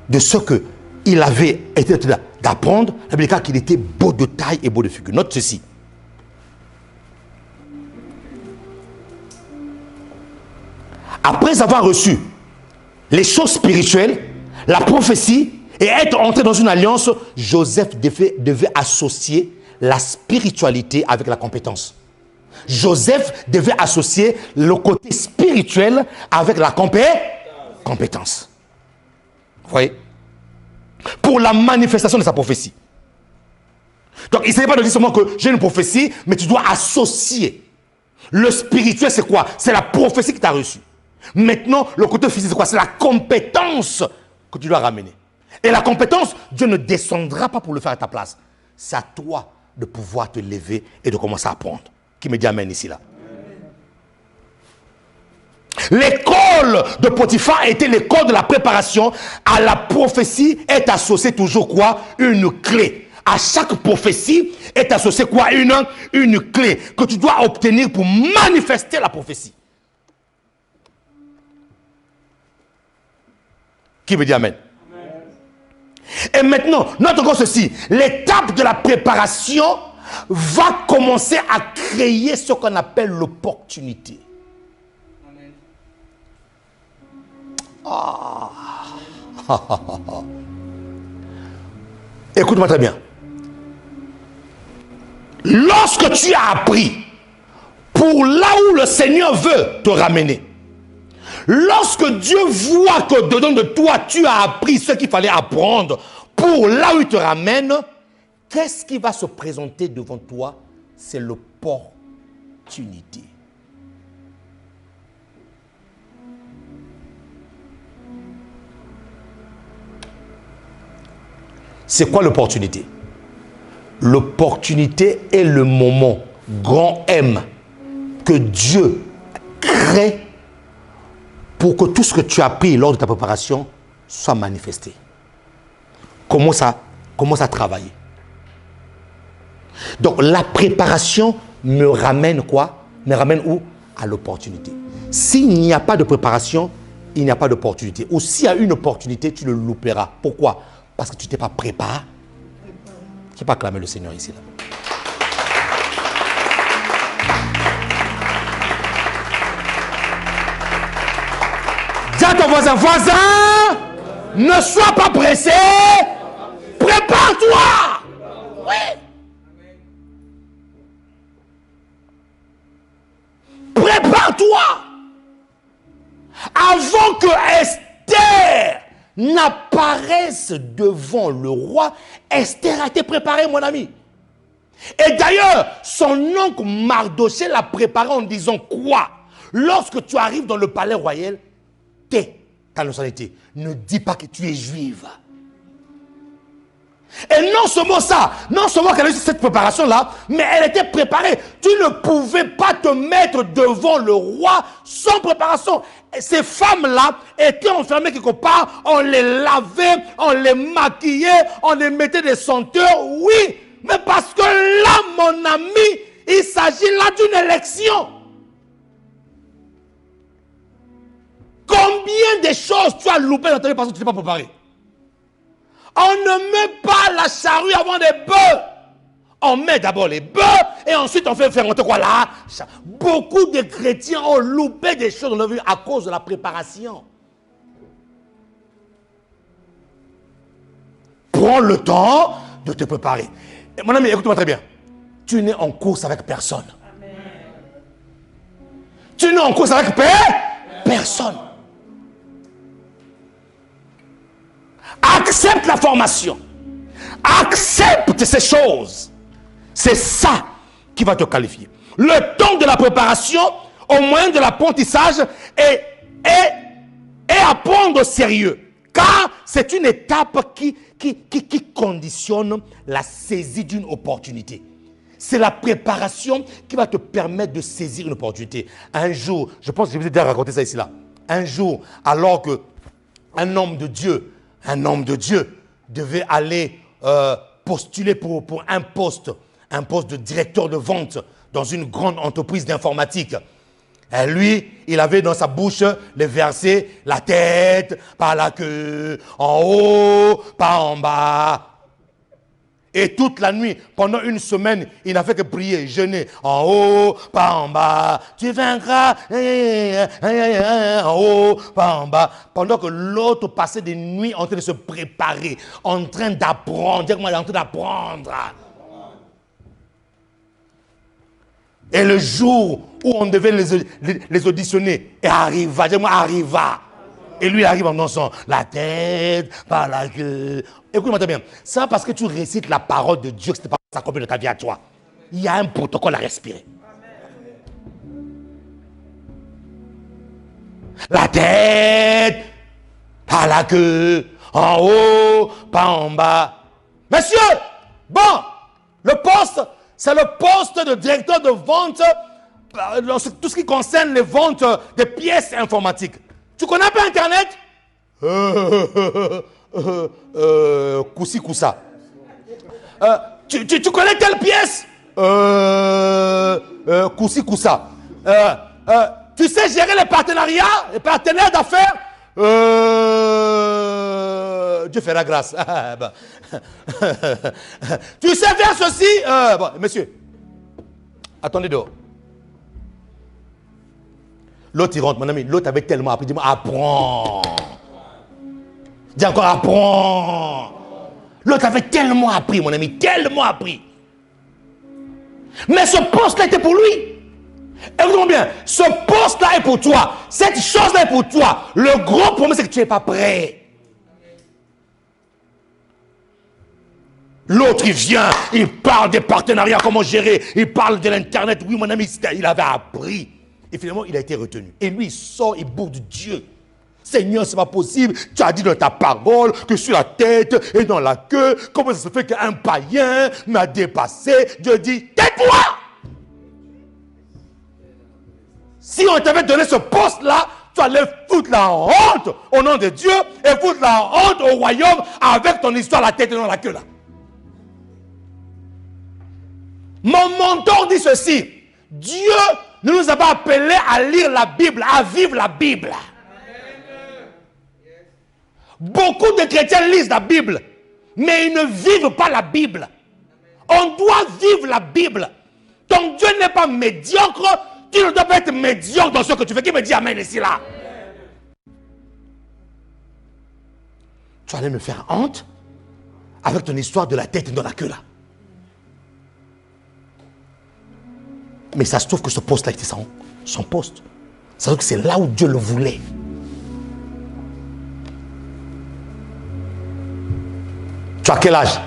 de ce qu'il avait été d'apprendre, la Bible dit qu'il était beau de taille et beau de figure. Note ceci. Après avoir reçu les choses spirituelles, la prophétie et être entré dans une alliance, Joseph devait associer la spiritualité avec la compétence. Joseph devait associer le côté spirituel avec la compétence. Vous voyez? Pour la manifestation de sa prophétie. Donc, il ne s'agit pas de dire seulement que j'ai une prophétie, mais tu dois associer. Le spirituel, c'est quoi? C'est la prophétie que tu as reçue. Maintenant, le côté physique, c'est quoi? C'est la compétence que tu dois ramener. Et la compétence, Dieu ne descendra pas pour le faire à ta place. C'est à toi de pouvoir te lever et de commencer à apprendre. Qui me dit amen ici, là? L'école de Potiphar était l'école de la préparation. À la prophétie est associée toujours quoi? Une clé. À chaque prophétie est associée quoi? Une clé que tu dois obtenir pour manifester la prophétie. Qui veut dire Amen? Et maintenant, note encore ceci. L'étape de la préparation va commencer à créer ce qu'on appelle l'opportunité. Ah. Écoute-moi très bien. Lorsque tu as appris pour là où le Seigneur veut te ramener, lorsque Dieu voit que dedans de toi, tu as appris ce qu'il fallait apprendre pour là où il te ramène, qu'est-ce qui va se présenter devant toi? C'est l'opportunité. C'est quoi l'opportunité? L'opportunité est le moment, grand M, que Dieu crée pour que tout ce que tu as appris lors de ta préparation soit manifesté. Commence à travailler. Donc la préparation me ramène quoi? Me ramène où? À l'opportunité. S'il n'y a pas de préparation, il n'y a pas d'opportunité. Ou s'il y a une opportunité, tu le louperas. Pourquoi? Parce que tu ne t'es pas préparé. Je n'ai pas acclamé le Seigneur ici. Là. Dis à ton voisin, ne sois pas pressé, prépare-toi. Oui. Prépare-toi. Avant que Esther n'apparaisse devant le roi, Esther a été préparée, mon ami. Et d'ailleurs, son oncle Mardochée l'a préparée en disant quoi? Lorsque tu arrives dans le palais royal, tais ta nationalité. Ne dis pas que tu es juive. Et non seulement ça, non seulement qu'elle a eu cette préparation-là, mais elle était préparée. Tu ne pouvais pas te mettre devant le roi sans préparation. Et ces femmes-là étaient enfermées quelque part, on les lavait, on les maquillait, on les mettait des senteurs, oui, mais parce que là, mon ami, il s'agit là d'une élection. Combien de choses tu as loupé dans ta vie parce que tu n'es pas préparé? On ne met pas la charrue avant les bœufs. On met d'abord les bœufs et ensuite on fait faire rentrer quoi là? Beaucoup de chrétiens ont loupé des choses dans leur vie à cause de la préparation. Prends le temps de te préparer. Et mon ami, écoute-moi très bien. Tu n'es en course avec personne. Amen. Tu n'es en course avec personne. Accepte la formation. Accepte ces choses. C'est ça qui va te qualifier. Le temps de la préparation, au moyen de l'apprentissage, est à prendre au sérieux. Car c'est une étape qui conditionne la saisie d'une opportunité. C'est la préparation qui va te permettre de saisir une opportunité. Un jour, je pense que je vous ai déjà raconté ça ici là. Un jour, alors que un homme de Dieu devait aller postuler pour un poste de directeur de vente dans une grande entreprise d'informatique. Et lui, il avait dans sa bouche les versets, la tête, pas la queue, en haut, pas en bas. Et toute la nuit, pendant une semaine, il n'a fait que prier, jeûner, en haut, pas en bas. Tu vaincras, en haut, pas en bas. Pendant que l'autre passait des nuits en train de se préparer, en train d'apprendre. Dis-moi, il est en train d'apprendre. Et le jour où on devait les auditionner, et arriva, dis-moi, arriva. Et lui, il arrive en dansant la tête, pas la queue. Écoute-moi très bien. Ça, parce que tu récites la parole de Dieu, que ce n'est pas s'accomplir de ta vie à toi. Il y a un protocole à respirer. La tête, pas la queue, en haut, pas en bas. Messieurs, bon, le poste, c'est le poste de directeur de vente, tout ce qui concerne les ventes des pièces informatiques. Tu connais pas Internet? Koussi Koussa. Tu connais telle pièce? Koussi Koussa. Tu sais gérer les partenariats, les partenaires d'affaires? Dieu fera grâce. Tu sais faire ceci. Bon, monsieur, attendez dehors. L'autre, il rentre, mon ami. L'autre avait tellement appris. Dis-moi, apprends. Dis encore, apprends. L'autre avait tellement appris, mon ami. Tellement appris. Mais ce poste-là était pour lui. Écoute-moi bien. Ce poste-là est pour toi. Cette chose-là est pour toi. Le gros problème, c'est que tu n'es pas prêt. L'autre, il vient, il parle des partenariats, comment gérer. Il parle de l'Internet. Oui, mon ami, il avait appris. Et finalement, il a été retenu. Et lui, il sort, il bourre de Dieu. Seigneur, c'est pas possible. Tu as dit dans ta parole que sur la tête et dans la queue, comment ça se fait qu'un païen m'a dépassé? Dieu dit, tais-toi! Si on t'avait donné ce poste-là, tu allais foutre la honte au nom de Dieu et foutre la honte au royaume avec ton histoire, la tête et dans la queue là. Mon mentor dit ceci. Dieu ne nous a pas appelés à lire la Bible, à vivre la Bible. Beaucoup de chrétiens lisent la Bible, mais ils ne vivent pas la Bible. On doit vivre la Bible. Ton Dieu n'est pas médiocre. Tu ne dois pas être médiocre dans ce que tu fais. Qui me dit amen ici là? Tu allais me faire honte avec ton histoire de la tête et de la queue là. Mais ça se trouve que ce poste-là était son poste. Ça veut dire que c'est là où Dieu le voulait. Tu as quel âge?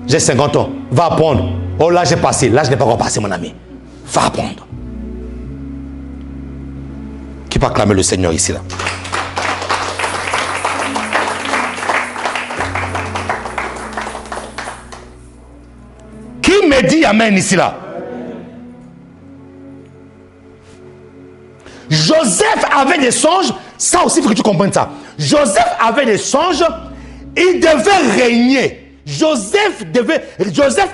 J'ai 50 ans. Va apprendre. Oh, l'âge est passé. L'âge n'est pas encore passé, mon ami. Va apprendre. Qui peut acclamer le Seigneur ici, là? Qui me dit amen ici, là? Joseph avait des songes. Ça aussi, il faut que tu comprennes ça. Joseph avait des songes. Il devait régner. Joseph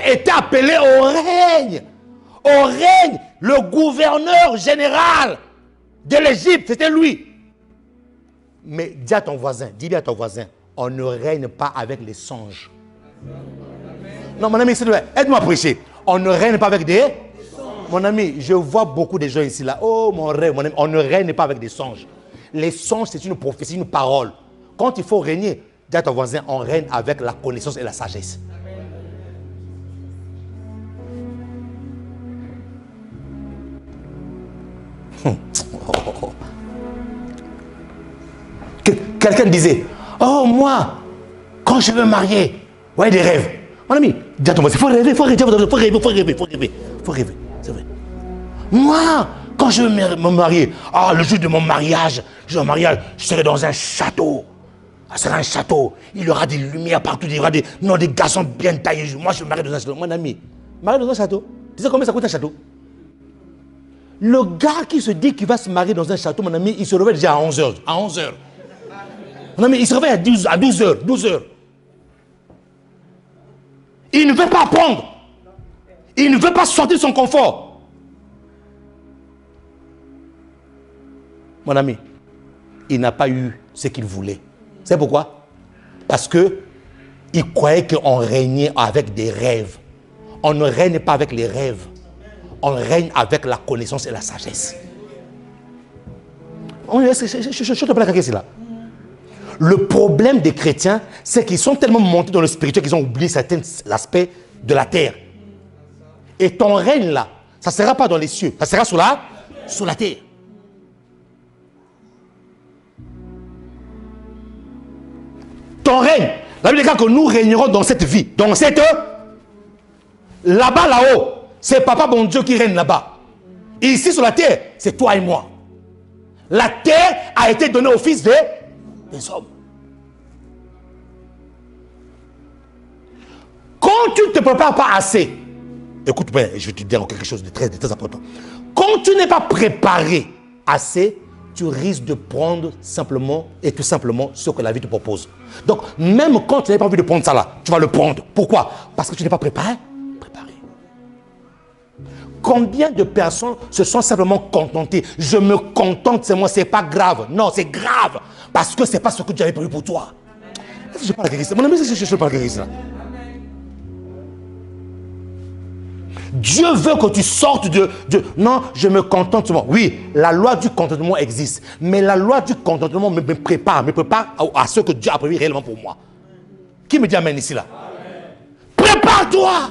était appelé au règne. Au règne. Le gouverneur général de l'Égypte, c'était lui. Mais dis à ton voisin, dis-lui à ton voisin, on ne règne pas avec les songes. Non, mon ami, aide-moi à prêcher. On ne règne pas avec des songes. Mon ami, je vois beaucoup de gens ici là. Oh, mon rêve, mon ami, on ne règne pas avec des songes. Les songes, c'est une prophétie, une parole. Quand il faut régner, dis à ton voisin, on règne avec la connaissance et la sagesse. Quelqu'un disait, oh moi, quand je veux me marier, ouais, des rêves. Mon ami, dis à ton voisin, il faut rêver, c'est vrai. Moi, quand je veux me marier, le jour de mon mariage, je serai dans un château. Ça sera un château. Il y aura des lumières partout. Il y aura des garçons bien taillés. Moi, je me marie dans un château. Mon ami, marier dans un château. Tu sais combien ça coûte un château? Le gars qui se dit qu'il va se marier dans un château, mon ami, il se réveille déjà à 11h. À 11h. Mon ami, il se réveille à 12h. 12h. Il ne veut pas apprendre. Il ne veut pas sortir de son confort. Mon ami, il n'a pas eu ce qu'il voulait. C'est pourquoi? Parce que il croyait qu'on régnait avec des rêves. On ne règne pas avec les rêves. On règne avec la connaissance et la sagesse. Je te plains ici là. Le problème des chrétiens, c'est qu'ils sont tellement montés dans le spirituel qu'ils ont oublié certains aspects de la terre. Et ton règne là, ça ne sera pas dans les cieux, ça sera sur la terre. Ton règne, la Bible dit que nous régnerons dans cette vie, là-bas, là-haut, c'est Papa bon Dieu qui règne là-bas. Ici sur la terre, c'est toi et moi. La terre a été donnée au fils des hommes. Quand tu ne te prépares pas assez, écoute bien, je vais te dire quelque chose de très important. Quand tu n'es pas préparé assez, tu risques de prendre simplement et tout simplement ce que la vie te propose. Donc, même quand tu n'as pas envie de prendre ça là, tu vas le prendre. Pourquoi? Parce que tu n'es pas préparé. Combien de personnes se sont simplement contentées? Je me contente, c'est moi, c'est pas grave. Non, c'est grave. Parce que c'est pas ce que Dieu avait prévu pour toi. Est-ce que je parle à quelqu'un? Mon ami, est-ce que je parle à quelqu'un? Dieu veut que tu sortes de... Non, je me contente. Oui, la loi du contentement existe. Mais la loi du contentement me prépare à ce que Dieu a prévu réellement pour moi. Qui me dit amen ici là? Prépare-toi.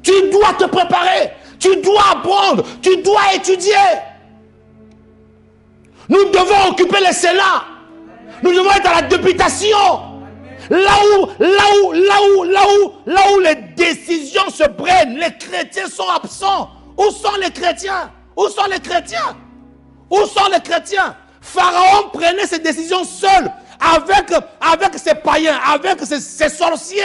Tu dois te préparer. Tu dois apprendre. Tu dois étudier. Nous devons occuper les sénats. Nous devons être à la députation. Là où les décisions se prennent, les chrétiens sont absents. Où sont les chrétiens? Où sont les chrétiens? Où sont les chrétiens? Pharaon prenait ses décisions seul, avec ses païens, avec ses sorciers.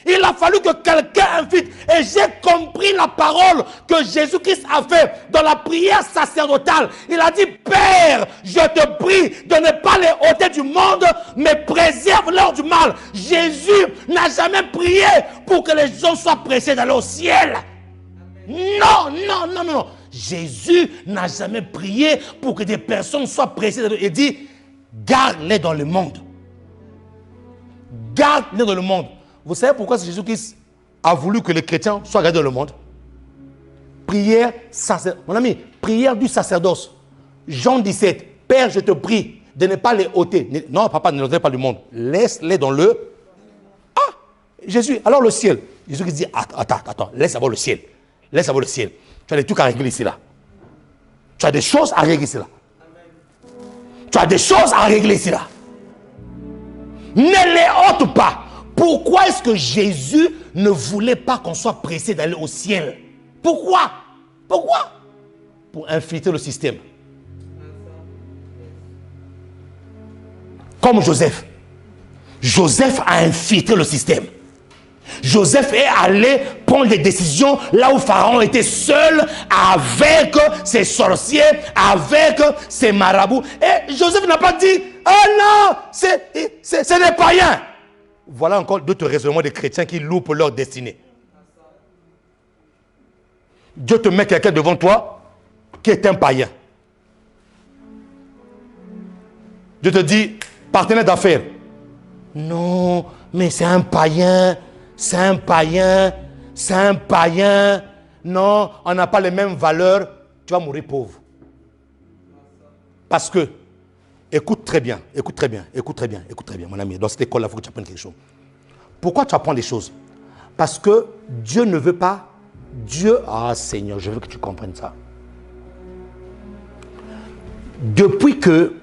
Il a fallu que quelqu'un invite. Et j'ai compris la parole que Jésus-Christ a fait dans la prière sacerdotale. Il a dit, Père, je te prie de ne pas les ôter du monde, mais préserve-leur du mal. Jésus n'a jamais prié pour que les gens soient pressés d'aller au ciel. Non. Jésus n'a jamais prié pour que des personnes soient pressées d'aller. Il dit, garde-les dans le monde. Garde-les dans le monde. Vous savez pourquoi Jésus-Christ a voulu que les chrétiens soient gardés dans le monde? Prière sacerdoce. Mon ami, prière du sacerdoce. Jean 17. Père, je te prie de ne pas les ôter. Non, papa, ne les ôtez pas du monde. Laisse-les dans le... Ah, Jésus, alors le ciel. Jésus dit, attends, laisse avoir le ciel. Laisse avoir le ciel. Tu as des trucs à régler ici là. Tu as des choses à régler ici là. Tu as des choses à régler ici là. Ne les ôte pas. Pourquoi est-ce que Jésus ne voulait pas qu'on soit pressé d'aller au ciel? Pourquoi? Pour infiltrer le système. Comme Joseph. Joseph a infiltré le système. Joseph est allé prendre des décisions là où Pharaon était seul avec ses sorciers, avec ses marabouts. Et Joseph n'a pas dit, oh non, c'est des païens. Voilà encore d'autres raisonnements des chrétiens qui loupent leur destinée. Dieu te met quelqu'un devant toi qui est un païen. Dieu te dit, partenaire d'affaires. Non, mais c'est un païen. C'est un païen. Non, on n'a pas les mêmes valeurs. Tu vas mourir pauvre. Parce que, écoute très bien, mon ami. Dans cette école-là, il faut que tu apprennes quelque chose. Pourquoi tu apprends les choses? Parce que Dieu ne veut pas. Ah Seigneur, je veux que tu comprennes ça. Depuis que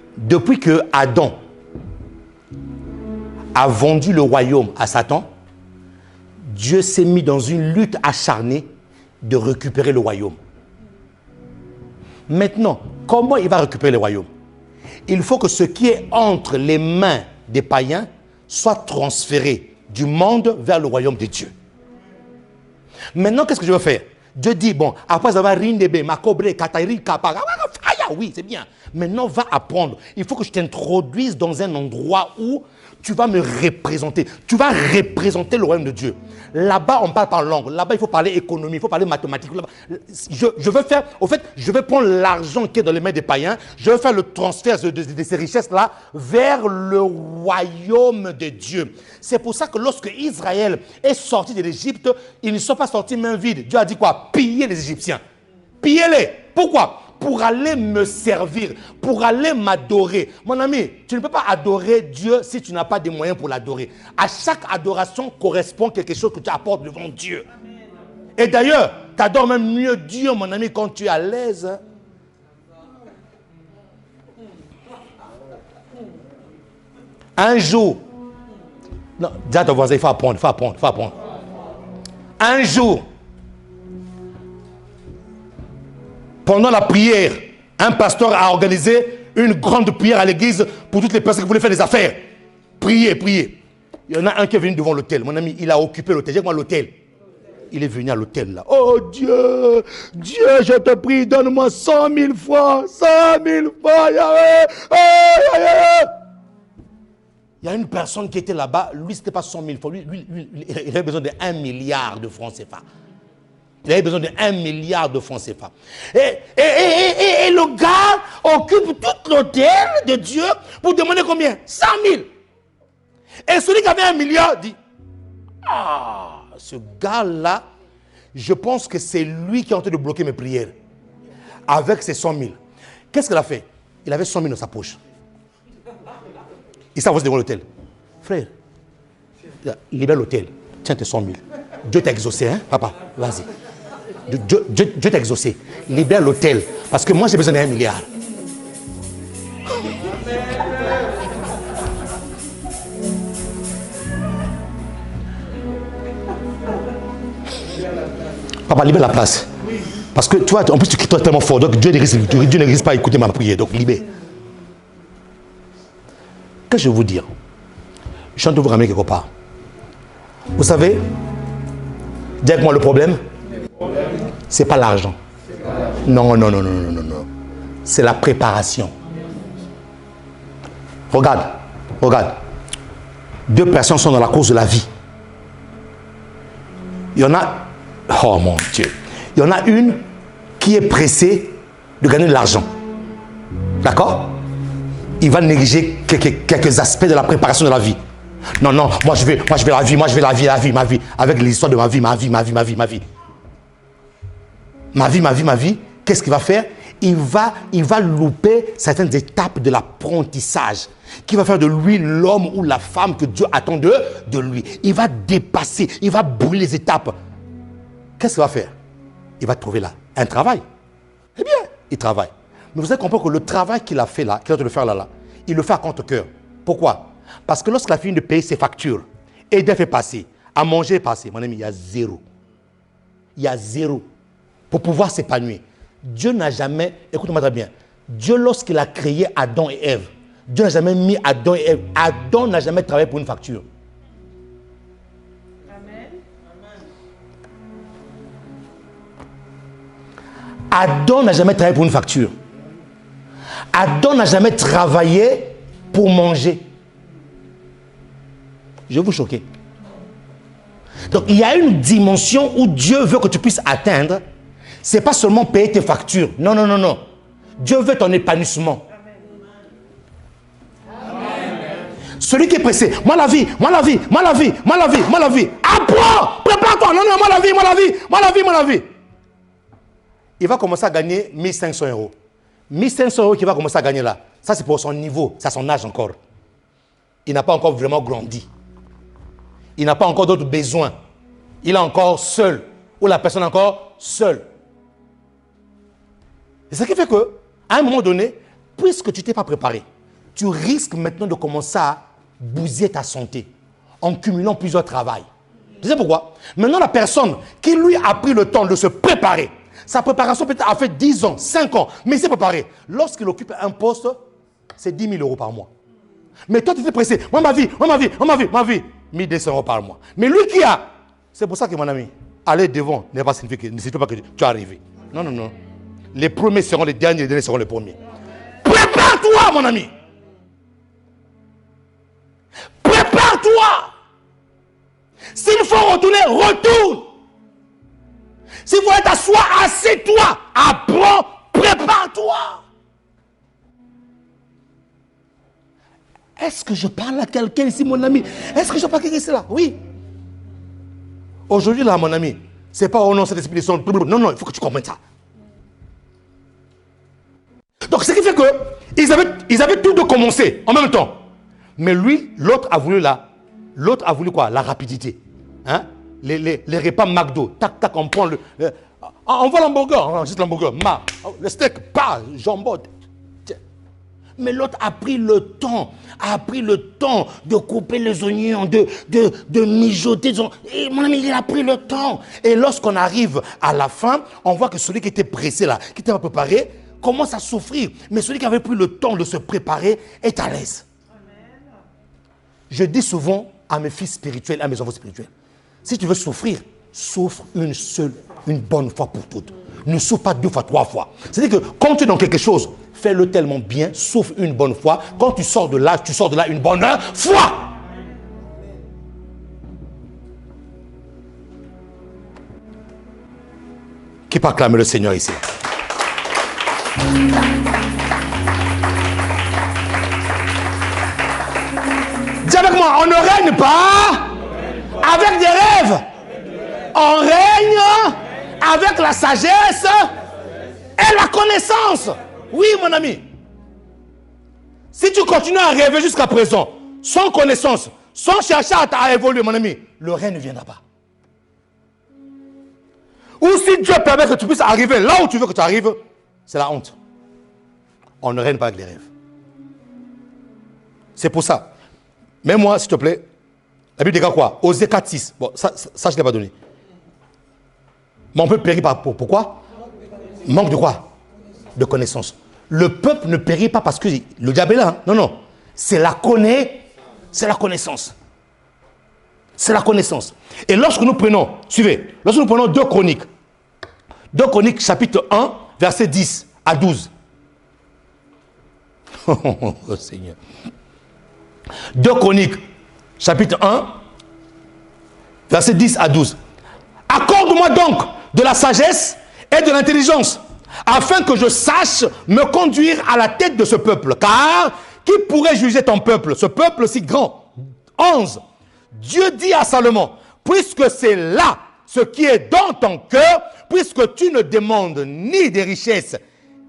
Adam a vendu le royaume à Satan, Dieu s'est mis dans une lutte acharnée de récupérer le royaume. Maintenant, comment il va récupérer le royaume? Il faut que ce qui est entre les mains des païens soit transféré du monde vers le royaume de Dieu. Maintenant, qu'est-ce que je veux faire? Dieu dit, bon, après avoir rindébé, macobré, katairi, kapara, oui, c'est bien. Maintenant, va apprendre. Il faut que je t'introduise dans un endroit où tu vas me représenter. Tu vas représenter le royaume de Dieu. Là-bas, on parle par langue. Là-bas, il faut parler économie, il faut parler mathématiques. Je veux faire, au fait, je vais prendre l'argent qui est dans les mains des païens. Je vais faire le transfert de ces richesses-là vers le royaume de Dieu. C'est pour ça que lorsque Israël est sorti de l'Égypte, ils ne sont pas sortis main vide. Dieu a dit quoi? Pillez les Égyptiens. Pillez-les. Pourquoi? Pour aller me servir, pour aller m'adorer. Mon ami, tu ne peux pas adorer Dieu si tu n'as pas de moyens pour l'adorer. À chaque adoration correspond quelque chose que tu apportes devant Dieu. Et d'ailleurs, tu adores même mieux Dieu, mon ami, quand tu es à l'aise. Un jour, non, dis à ton voisin, il faut apprendre. Un jour, pendant la prière, un pasteur a organisé une grande prière à l'église pour toutes les personnes qui voulaient faire des affaires. Priez. Il y en a un qui est venu devant l'hôtel. Mon ami, il a occupé l'hôtel. J'ai moi l'hôtel. Il est venu à l'hôtel là. Oh Dieu, je te prie, donne-moi 100 000 francs. 100 000 francs, Yahweh. Il y a une personne qui était là-bas. Lui, ce n'était pas 100 000 francs. Lui, il avait besoin de 1 milliard de francs CFA. Il avait besoin de 1 milliard de francs CFA. Et le gars occupe tout l'hôtel de Dieu pour demander combien? 100 000. Et celui qui avait 1 milliard dit, ah, ce gars-là, je pense que c'est lui qui est en train de bloquer mes prières. Avec ses 100 000. Qu'est-ce qu'il a fait? Il avait 100 000 dans sa poche. Il s'avance devant l'hôtel. Frère, libère l'hôtel. Tiens tes 100 000. Dieu t'a exaucé, hein, papa? Vas-y. Dieu t'a exaucé. Libère l'hôtel. Parce que moi, j'ai besoin d'1 milliard. Papa, libère la place. Parce que toi, en plus, tu cries tellement fort. Donc, Dieu ne risque pas écouter ma prière. Donc, libère. Qu'est-ce que je veux vous dire? Je suis en train de vous ramener quelque part. Vous savez, dis avec moi le problème. C'est pas l'argent. Non. C'est la préparation. Regarde. 2 personnes sont dans la course de la vie. Il y en a... Oh mon Dieu. Il y en a une qui est pressée de gagner de l'argent. D'accord? Il va négliger quelques aspects de la préparation de la vie. Non, moi je vais la vie. Avec l'histoire de ma vie. Qu'est-ce qu'il va faire? Il va louper certaines étapes de l'apprentissage qui va faire de lui l'homme ou la femme que Dieu attend de lui. Il va dépasser, il va brûler les étapes. Qu'est-ce qu'il va faire? Il va trouver là un travail. Eh bien, il travaille. Mais vous avez compris que le travail qu'il a fait là, qu'il a de faire là, il le fait à contre-cœur. Pourquoi? Parce que lorsqu'il a fini de payer ses factures, aider fait passer, à manger passer, mon ami, il y a zéro. Il y a zéro. Pour pouvoir s'épanouir. Dieu n'a jamais, écoute-moi très bien, Dieu lorsqu'il a créé Adam et Ève, Dieu n'a jamais mis Adam et Ève. Adam n'a jamais travaillé pour une facture. Adam n'a jamais travaillé pour une facture. Adam n'a jamais travaillé pour manger. Je vais vous choquer. Donc, il y a une dimension où Dieu veut que tu puisses atteindre. Ce n'est pas seulement payer tes factures. Non. Dieu veut ton épanouissement. Amen. Celui qui est pressé, moi la vie. Apprends, prépare-toi. Non, moi la vie. Il va commencer à gagner 1500 euros. 1500 euros qu'il va commencer à gagner là. Ça, c'est pour son niveau, c'est à son âge encore. Il n'a pas encore vraiment grandi. Il n'a pas encore d'autres besoins. Il est encore seul. Ou la personne est encore seule. C'est ce qui fait que, à un moment donné, puisque tu ne t'es pas préparé, tu risques maintenant de commencer à bousiller ta santé en cumulant plusieurs travails. Tu sais pourquoi? Maintenant, la personne qui lui a pris le temps de se préparer, sa préparation peut-être a fait 10 ans, 5 ans, mais il s'est préparé. Lorsqu'il occupe un poste, c'est 10 000 euros par mois. Mais toi, tu t'es pressé. Moi, ma vie. 1200 euros par mois. Mais lui qui a... C'est pour ça que, mon ami, aller devant ne signifie pas que tu es arrivé. Non. Les premiers seront les derniers seront les premiers. Prépare-toi, mon ami. Prépare-toi. S'il faut retourner, retourne. S'il faut être assis, assieds-toi. Apprends, prépare-toi. Est-ce que je parle à quelqu'un ici, mon ami? Est-ce que je parle à quelqu'un ici là? Oui. Aujourd'hui, là, mon ami, c'est pas au nom de cet esprit de son. Non, il faut que tu comprennes ça. Donc, ce qui fait que ils avaient tous deux commencé en même temps. Mais lui, l'autre a voulu quoi? La rapidité. Hein? Les repas McDo. Tac, on prend on voit l'hamburger. Juste l'hamburger. Le steak, pas, jambon. Mais l'autre a pris le temps de couper les oignons, de mijoter. Et mon ami, il a pris le temps. Et lorsqu'on arrive à la fin, on voit que celui qui était pressé là, qui était préparé, commence à souffrir. Mais celui qui avait pris le temps de se préparer est à l'aise. Je dis souvent à mes fils spirituels, à mes enfants spirituels, si tu veux souffrir, souffre une bonne fois pour toutes. Ne souffre pas 2 fois, 3 fois. C'est-à-dire que quand tu es dans quelque chose, fais-le tellement bien, souffre une bonne fois. Quand tu sors de là une bonne fois. Qui peut acclamer le Seigneur ici? Dis avec moi, on ne règne pas avec des rêves. On règne avec la sagesse et la connaissance. Oui, mon ami. Si tu continues à rêver jusqu'à présent, sans connaissance, sans chercher à évoluer, mon ami, le règne ne viendra pas. Ou si Dieu permet que tu puisses arriver là où tu veux que tu arrives, c'est la honte. On ne règne pas avec les rêves. C'est pour ça. Mais moi, s'il te plaît, la Bible dit quoi? Osée 4:6. Bon, ça je ne l'ai pas donné. Mais on peut périr par pourquoi? Manque de quoi? De connaissance. Le peuple ne périt pas parce que le diable est là. Hein? Non, non. C'est la connaissance. C'est la connaissance. Et lorsque nous prenons, suivez, lorsque nous prenons 2 Chroniques, 2 Chroniques chapitre 1, verset 10 à 12. Oh Seigneur. 2 Chroniques, chapitre 1, verset 10 à 12. Accorde-moi donc de la sagesse et de l'intelligence, afin que je sache me conduire à la tête de ce peuple. Car qui pourrait juger ton peuple, ce peuple si grand? 11. Dieu dit à Salomon, puisque c'est là ce qui est dans ton cœur, puisque tu ne demandes ni des richesses,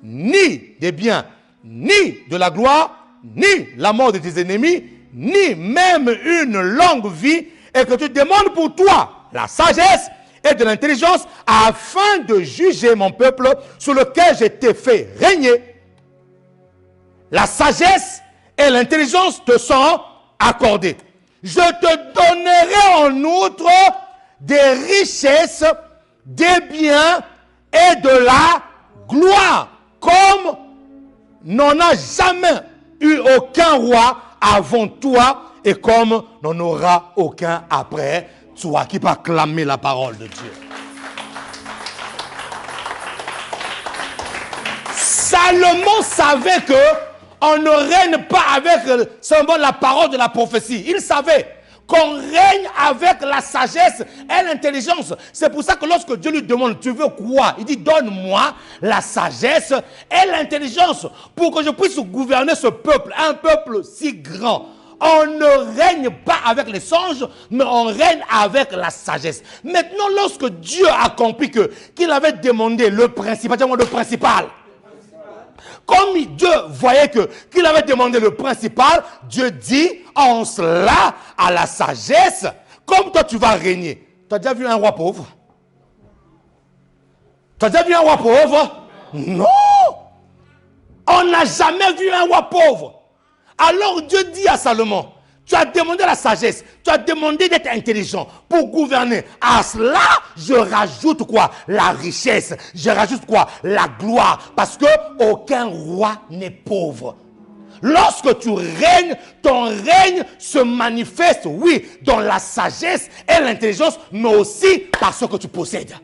ni des biens, ni de la gloire, ni la mort de tes ennemis, ni même une longue vie, et que tu demandes pour toi la sagesse et de l'intelligence, afin de juger mon peuple sur lequel je t'ai fait régner. La sagesse et l'intelligence te sont accordées. Je te donnerai en outre des richesses, des biens et de la gloire, comme n'en a jamais eu aucun roi avant toi et comme n'en aura aucun après toi. Qui peut acclamer la parole de Dieu? Salomon savait que on ne règne pas avec seulement la parole de la prophétie. Il savait qu'on règne avec la sagesse et l'intelligence. C'est pour ça que lorsque Dieu lui demande, tu veux quoi? Il dit, donne-moi la sagesse et l'intelligence pour que je puisse gouverner ce peuple, un peuple si grand. On ne règne pas avec les songes, mais on règne avec la sagesse. Maintenant, lorsque Dieu a compris qu'il avait demandé le principal, dis-moi le principal. Comme Dieu voyait qu'il avait demandé le principal, Dieu dit en cela à la sagesse, comme toi tu vas régner. Tu as déjà vu un roi pauvre? Tu as déjà vu un roi pauvre? Non! On n'a jamais vu un roi pauvre. Alors Dieu dit à Salomon, tu as demandé la sagesse, tu as demandé d'être intelligent pour gouverner. À cela, je rajoute quoi? La richesse. Je rajoute quoi? La gloire. Parce que aucun roi n'est pauvre. Lorsque tu règnes, ton règne se manifeste, oui, dans la sagesse et l'intelligence, mais aussi par ce que tu possèdes.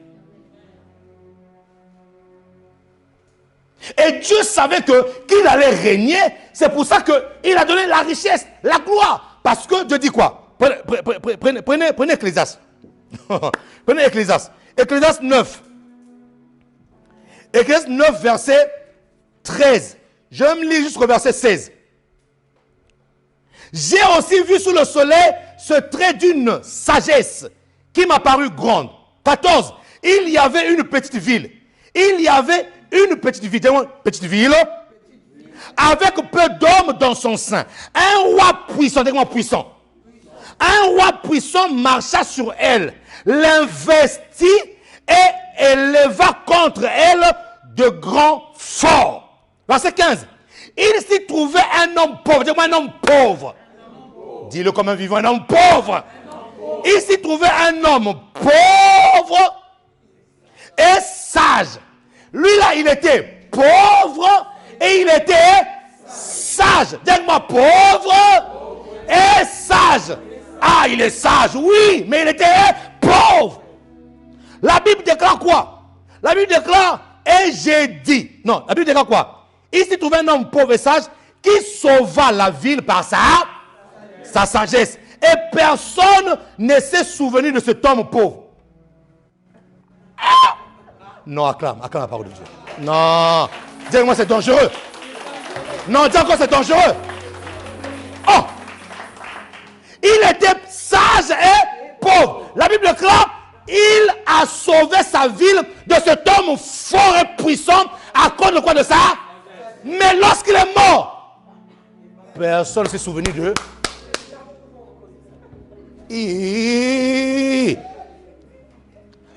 Et Dieu savait qu'il allait régner. C'est pour ça qu'il a donné la richesse, la gloire. Parce que Dieu dit quoi? Prenez Ecclésiaste. Prenez Ecclésiaste. Ecclésiaste 9. Ecclésiaste 9, verset 13. Je vais me lire jusqu'au verset 16. J'ai aussi vu sous le soleil ce trait d'une sagesse qui m'a paru grande. 14. Il y avait une petite ville. Il y avait une petite ville avec peu d'hommes dans son sein. Un roi puissant, dis-moi puissant. Un roi puissant marcha sur elle, l'investit et éleva contre elle de grands forts. Verset 15. Il s'y trouvait un homme pauvre, dis-moi un homme pauvre. Dis-le comme un vivant, un homme pauvre. Il s'y trouvait un homme pauvre et sage. Lui là, il était pauvre et il était sage. Dis-moi pauvre et sage. Ah, il est sage, oui, mais il était pauvre. La Bible déclare quoi? La Bible déclare, et j'ai dit. Non, la Bible déclare quoi? Il s'y trouvait un homme pauvre et sage qui sauva la ville par sa sagesse. Et personne ne s'est souvenu de cet homme pauvre. Ah! Non, acclame la parole de Dieu. Non, dis-moi c'est dangereux. Non, dis encore c'est dangereux. Oh! la Bible déclare, il a sauvé sa ville de cet homme fort et puissant à cause de quoi de ça? Mais lorsqu'il est mort, personne ne s'est souvenu d'eux.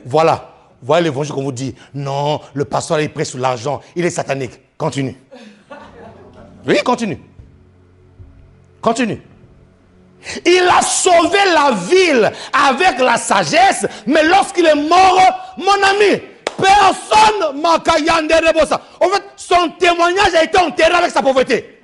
Voilà. Voilà l'évangile qu'on vous dit. Non, le pasteur est prêt sur l'argent. Il est satanique. Continue. Oui, continue. Continue. Il a sauvé la ville avec la sagesse, mais lorsqu'il est mort, mon ami, personne m'a kayandé de ça. En fait, son témoignage a été enterré avec sa pauvreté.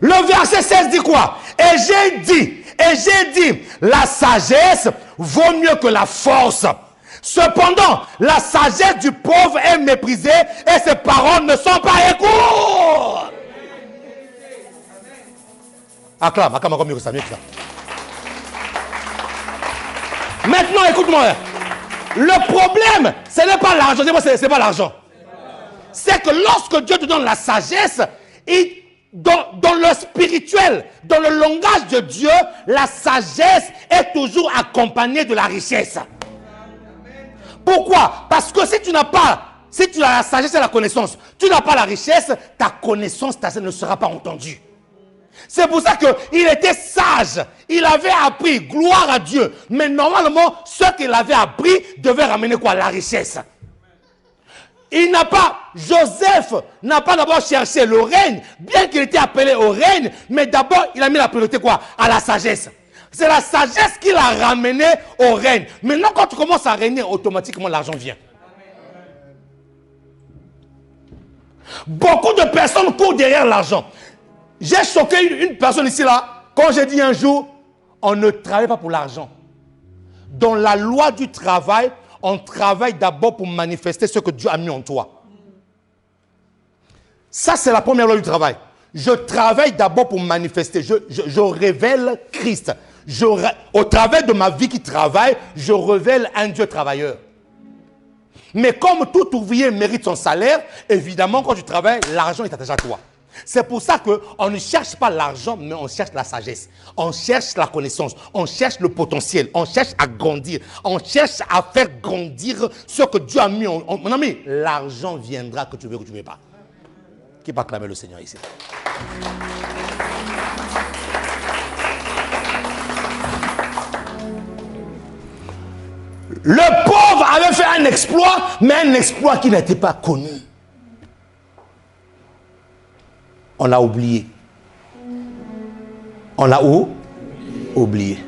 Le verset 16 dit quoi? Et j'ai dit, la sagesse vaut mieux que la force. Cependant, la sagesse du pauvre est méprisée et ses paroles ne sont pas écoutées. Acclame encore mieux que ça, Maintenant, écoute-moi. Le problème, ce n'est pas l'argent. C'est pas l'argent. C'est que lorsque Dieu te donne la sagesse, dans le spirituel, dans le langage de Dieu, la sagesse est toujours accompagnée de la richesse. Pourquoi? Parce que si tu as la sagesse et la connaissance, tu n'as pas la richesse, ta connaissance ne sera pas entendue. C'est pour ça qu'il était sage. Il avait appris, gloire à Dieu. Mais normalement, ce qu'il avait appris devait ramener quoi? La richesse. Joseph n'a pas d'abord cherché le règne, bien qu'il était appelé au règne, mais d'abord il a mis la priorité quoi? À la sagesse. C'est la sagesse qui l'a ramené au règne. Maintenant, quand tu commences à régner, automatiquement l'argent vient. Beaucoup de personnes courent derrière l'argent. J'ai choqué une personne ici là, quand j'ai dit un jour, on ne travaille pas pour l'argent. Dans la loi du travail, on travaille d'abord pour manifester ce que Dieu a mis en toi. Ça, c'est la première loi du travail. Je travaille d'abord pour manifester. Je révèle Christ. Au travers de ma vie qui travaille, je révèle un Dieu travailleur. Mais comme tout ouvrier mérite son salaire, évidemment, quand tu travailles, l'argent est attaché à toi. C'est pour ça qu'on ne cherche pas l'argent, mais on cherche la sagesse. On cherche la connaissance. On cherche le potentiel. On cherche à grandir. On cherche à faire grandir ce que Dieu a mis en... Mon ami, l'argent viendra que tu veux ou que tu ne veux pas. Qui va acclamer le Seigneur ici? Le pauvre avait fait un exploit, mais un exploit qui n'était pas connu. On l'a oublié. On l'a où? Oublié.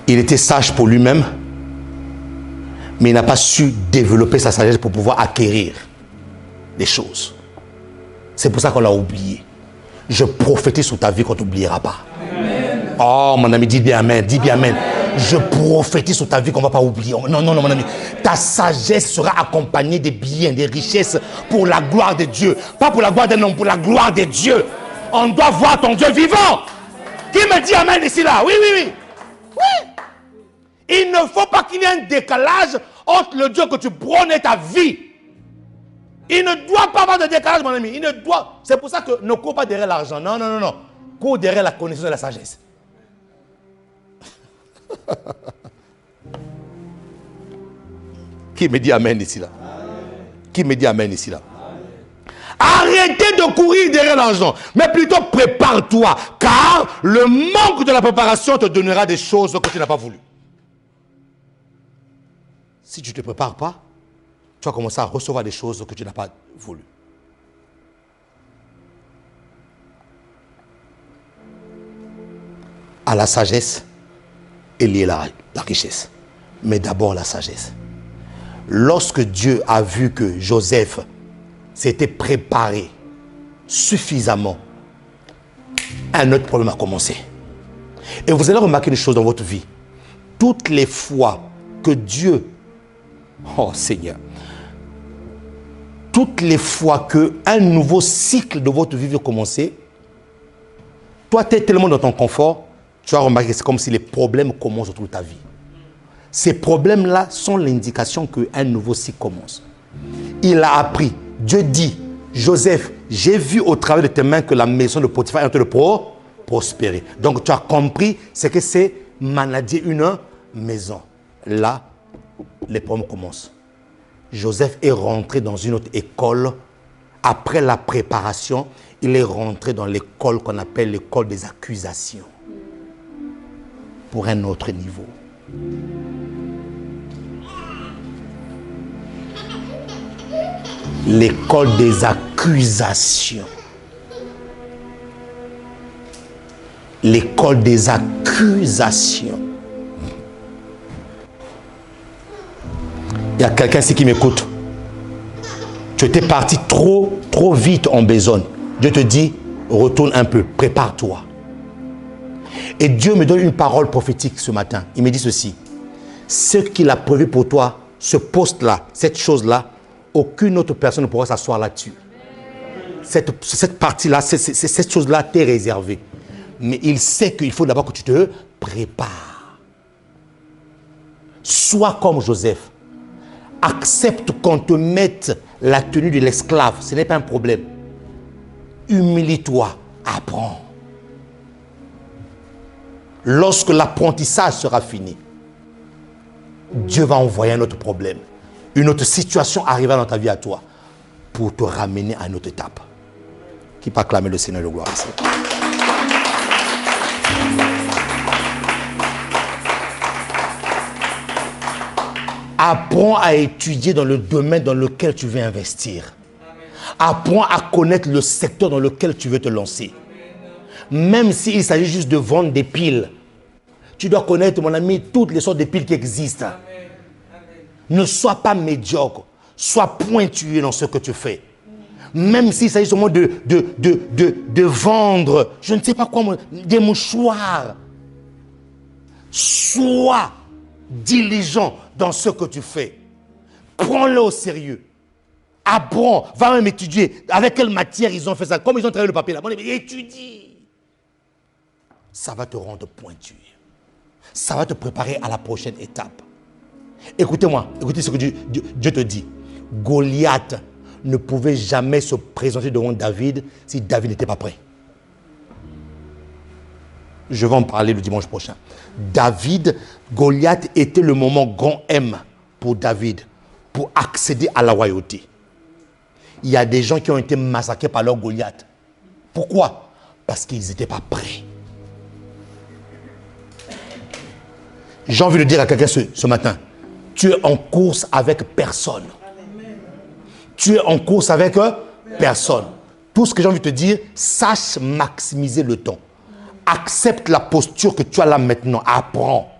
Il était sage pour lui-même, mais il n'a pas su développer sa sagesse pour pouvoir acquérir des choses. C'est pour ça qu'on l'a oublié. Je prophétise sur ta vie qu'on ne t'oubliera pas. Amen. Oh mon ami, dis bien amen, dis bien amen. Je prophétise sur ta vie qu'on ne va pas oublier. Non, mon ami. Ta sagesse sera accompagnée des biens, des richesses pour la gloire de Dieu. Pas pour la gloire d'un homme, pour la gloire de Dieu. On doit voir ton Dieu vivant. Qui me dit amen ici là? Oui. Il ne faut pas qu'il y ait un décalage entre le Dieu que tu prônes et ta vie. Il ne doit pas avoir de décalage, mon ami. Il ne doit. C'est pour ça que ne cours pas derrière l'argent. Non. Cours derrière la connaissance et la sagesse. Qui me dit amen ici là? Qui me dit amen ici là? Arrêtez de courir derrière l'argent, mais plutôt prépare-toi, car le manque de la préparation te donnera des choses que tu n'as pas voulu. Si tu ne te prépares pas, tu vas commencer à recevoir des choses que tu n'as pas voulu. À la sagesse est liée la richesse, mais d'abord la sagesse. Lorsque Dieu a vu que Joseph s'était préparé suffisamment, un autre problème a commencé. Et vous allez remarquer une chose dans votre vie. Toutes les fois que Dieu, oh Seigneur, toutes les fois qu'un nouveau cycle de votre vie va commencer, toi tu es tellement dans ton confort, tu vas remarquer que c'est comme si les problèmes commencent autour de ta vie. Ces problèmes-là sont l'indication qu'un nouveau cycle commence. Il a appris. Dieu dit, Joseph, j'ai vu au travers de tes mains que la maison de Potiphar est en train de prospérer. Donc tu as compris ce que c'est manager une maison. Là, les problèmes commencent. Joseph est rentré dans une autre école. Après la préparation, il est rentré dans l'école qu'on appelle l'école des accusations. Pour un autre niveau. L'école des accusations. L'école des accusations. Il y a quelqu'un ici qui m'écoute. Tu étais parti trop vite en besogne. Dieu te dit, retourne un peu, prépare-toi. Et Dieu me donne une parole prophétique ce matin. Il me dit ceci. Ce qu'il a prévu pour toi, ce poste-là, cette chose-là, aucune autre personne ne pourra s'asseoir là-dessus. Cette partie-là, cette chose-là t'est réservée. Mais il sait qu'il faut d'abord que tu te prépares. Sois comme Joseph. Accepte qu'on te mette la tenue de l'esclave. Ce n'est pas un problème. Humilie-toi. Apprends. Lorsque l'apprentissage sera fini, Dieu va envoyer un autre problème. Une autre situation arrivera dans ta vie à toi pour te ramener à une autre étape. Qui peut acclamer le Seigneur de gloire ici? Apprends à étudier dans le domaine dans lequel tu veux investir. Apprends à connaître le secteur dans lequel tu veux te lancer. Même s'il s'agit juste de vendre des piles. Tu dois connaître, mon ami, toutes les sortes de piles qui existent. Ne sois pas médiocre. Sois pointué dans ce que tu fais. Même s'il s'agit seulement de vendre, je ne sais pas quoi, des mouchoirs. Sois diligent dans ce que tu fais. Prends-le au sérieux. Apprends, va même étudier. Avec quelle matière ils ont fait ça? Comme ils ont travaillé le papier là. Étudie. Ça va te rendre pointu. Ça va te préparer à la prochaine étape. Écoutez-moi, écoutez ce que Dieu te dit. Goliath ne pouvait jamais se présenter devant David si David n'était pas prêt. Je vais en parler le dimanche prochain. Goliath était le moment grand M pour David, pour accéder à la royauté. Il y a des gens qui ont été massacrés par leur Goliath. Pourquoi? Parce qu'ils n'étaient pas prêts. J'ai envie de dire à quelqu'un ce matin, tu es en course avec personne. Tu es en course avec personne. Tout ce que j'ai envie de te dire, sache maximiser le temps. Accepte la posture que tu as là maintenant. Apprends.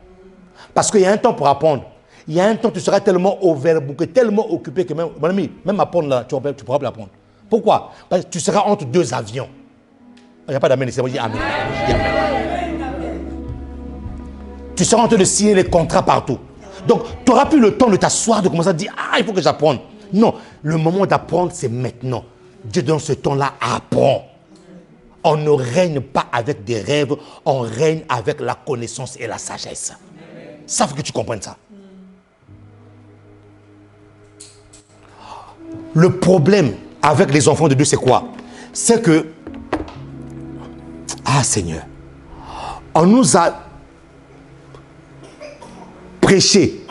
Parce qu'il y a un temps pour apprendre. Il y a un temps, tu seras tellement overbooké, tellement occupé que même, mon ami, même apprendre là, tu ne pourras plus apprendre. Pourquoi? Parce que tu seras entre deux avions. Il n'y a pas d'amen ici. Moi, je dis amen. Tu seras en train de signer les contrats partout. Donc, tu n'auras plus le temps de t'asseoir, de commencer à dire, ah, il faut que j'apprenne. Non, le moment d'apprendre, c'est maintenant. Dieu, dans ce temps-là, apprend. On ne règne pas avec des rêves, on règne avec la connaissance et la sagesse. Ça, il faut que tu comprennes ça. Le problème avec les enfants de Dieu, c'est quoi? C'est que, ah Seigneur, on nous a prêché,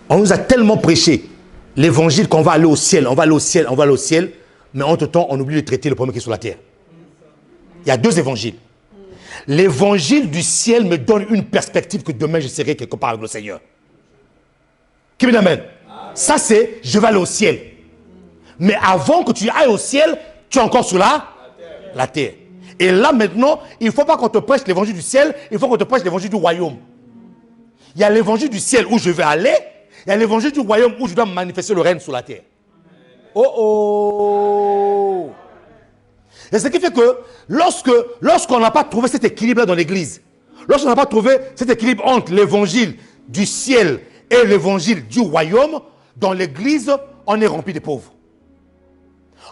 on nous a tellement prêché l'évangile qu'on va aller au ciel, on va aller au ciel, on va aller au ciel, mais entre-temps, on oublie de traiter le problème qui est sur la terre. Il y a deux évangiles. L'évangile du ciel me donne une perspective que demain je serai quelque part avec le Seigneur. Qui me l'amène? Ça c'est, je vais aller au ciel. Mais avant que tu ailles au ciel, tu es encore sur la terre. Et là maintenant, il ne faut pas qu'on te prêche l'évangile du ciel, il faut qu'on te prêche l'évangile du royaume. Il y a l'évangile du ciel où je vais aller, il y a l'évangile du royaume où je dois manifester le règne sur la terre. Oh oh! Et ce qui fait que lorsqu'on n'a pas trouvé cet équilibre-là dans l'église, lorsqu'on n'a pas trouvé cet équilibre entre l'évangile du ciel et l'évangile du royaume, dans l'église, on est rempli de pauvres.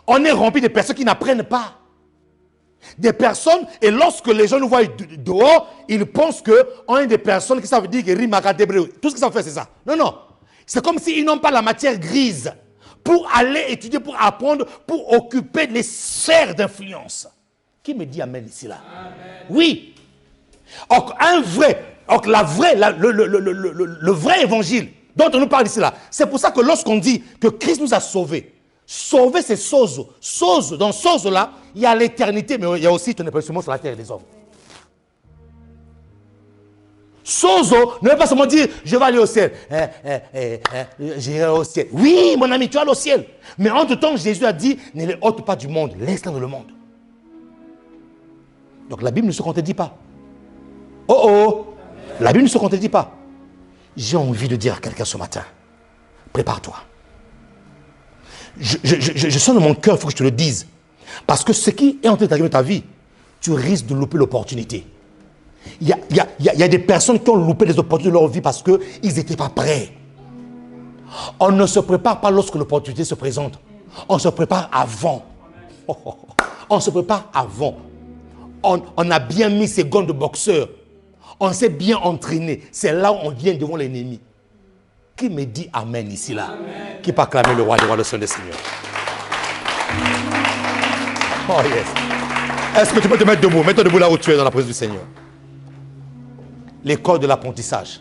On est rempli de personnes qui n'apprennent pas. Des personnes, et lorsque les gens nous voient dehors, ils pensent qu'on est des personnes qui savent dire que rime à tout ce qu'ils savent faire, c'est ça. Non, non. C'est comme s'ils n'ont pas la matière grise pour aller étudier, pour apprendre, pour occuper les sphères d'influence. Qui me dit amen ici là? Amen. Oui. Donc, le vrai évangile dont on nous parle ici là, c'est pour ça que lorsqu'on dit que Christ nous a sauvés, sauver c'est sozo. Sozo, dans sozo là, il y a l'éternité, mais il y a aussi ton épanouissement sur la terre des hommes. Sozo ne veut pas seulement dire je vais aller au ciel. J'irai au ciel. Oui, mon ami, tu vas aller au ciel. Mais entre-temps, Jésus a dit ne les ôte pas du monde, laisse-les dans le monde. Donc la Bible ne se contredit pas. Oh oh, la Bible ne se contredit pas. J'ai envie de dire à quelqu'un ce matin, prépare-toi. Je sens dans mon cœur, il faut que je te le dise. Parce que ce qui est en train d'arriver dans ta vie, tu risques de louper l'opportunité. Il y a des personnes qui ont loupé les opportunités de leur vie parce qu'ils n'étaient pas prêts. On ne se prépare pas lorsque l'opportunité se présente. On se prépare avant. On se prépare avant. On a bien mis ses gants de boxeur. On s'est bien entraîné. C'est là où on vient devant l'ennemi. Qui me dit amen ici là? Amen. Qui peut acclamer le roi des rois, le Seigneur des seigneurs? Oh yes. Est-ce que tu peux te mettre debout? Mets-toi debout là où tu es dans la présence du Seigneur. L'école de l'apprentissage.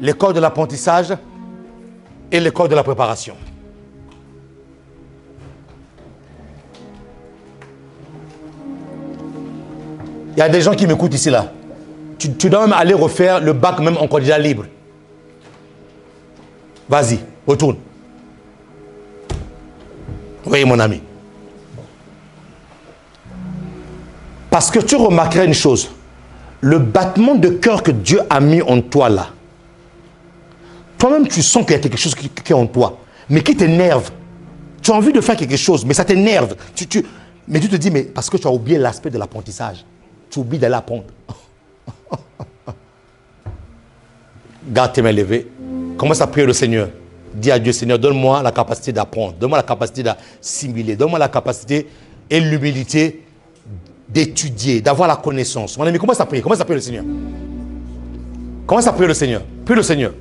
L'école de l'apprentissage et l'école de la préparation. Il y a des gens qui m'écoutent ici là. Tu dois même aller refaire le bac même en candidat libre. Vas-y, retourne. Oui, mon ami. Parce que tu remarqueras une chose. Le battement de cœur que Dieu a mis en toi là, toi-même tu sens qu'il y a quelque chose qui est en toi, mais qui t'énerve. Tu as envie de faire quelque chose, mais ça t'énerve. Mais tu te dis, mais parce que tu as oublié l'aspect de l'apprentissage. Tu oublies d'aller apprendre. Garde tes mains levées. Commence à prier le Seigneur. Dis à Dieu, Seigneur, donne-moi la capacité d'apprendre. Donne-moi la capacité d'assimiler. Donne-moi la capacité et l'humilité d'étudier, d'avoir la connaissance. Mon ami, commence à prier. Commence à prier le Seigneur. Commence à prier le Seigneur. Prie le Seigneur.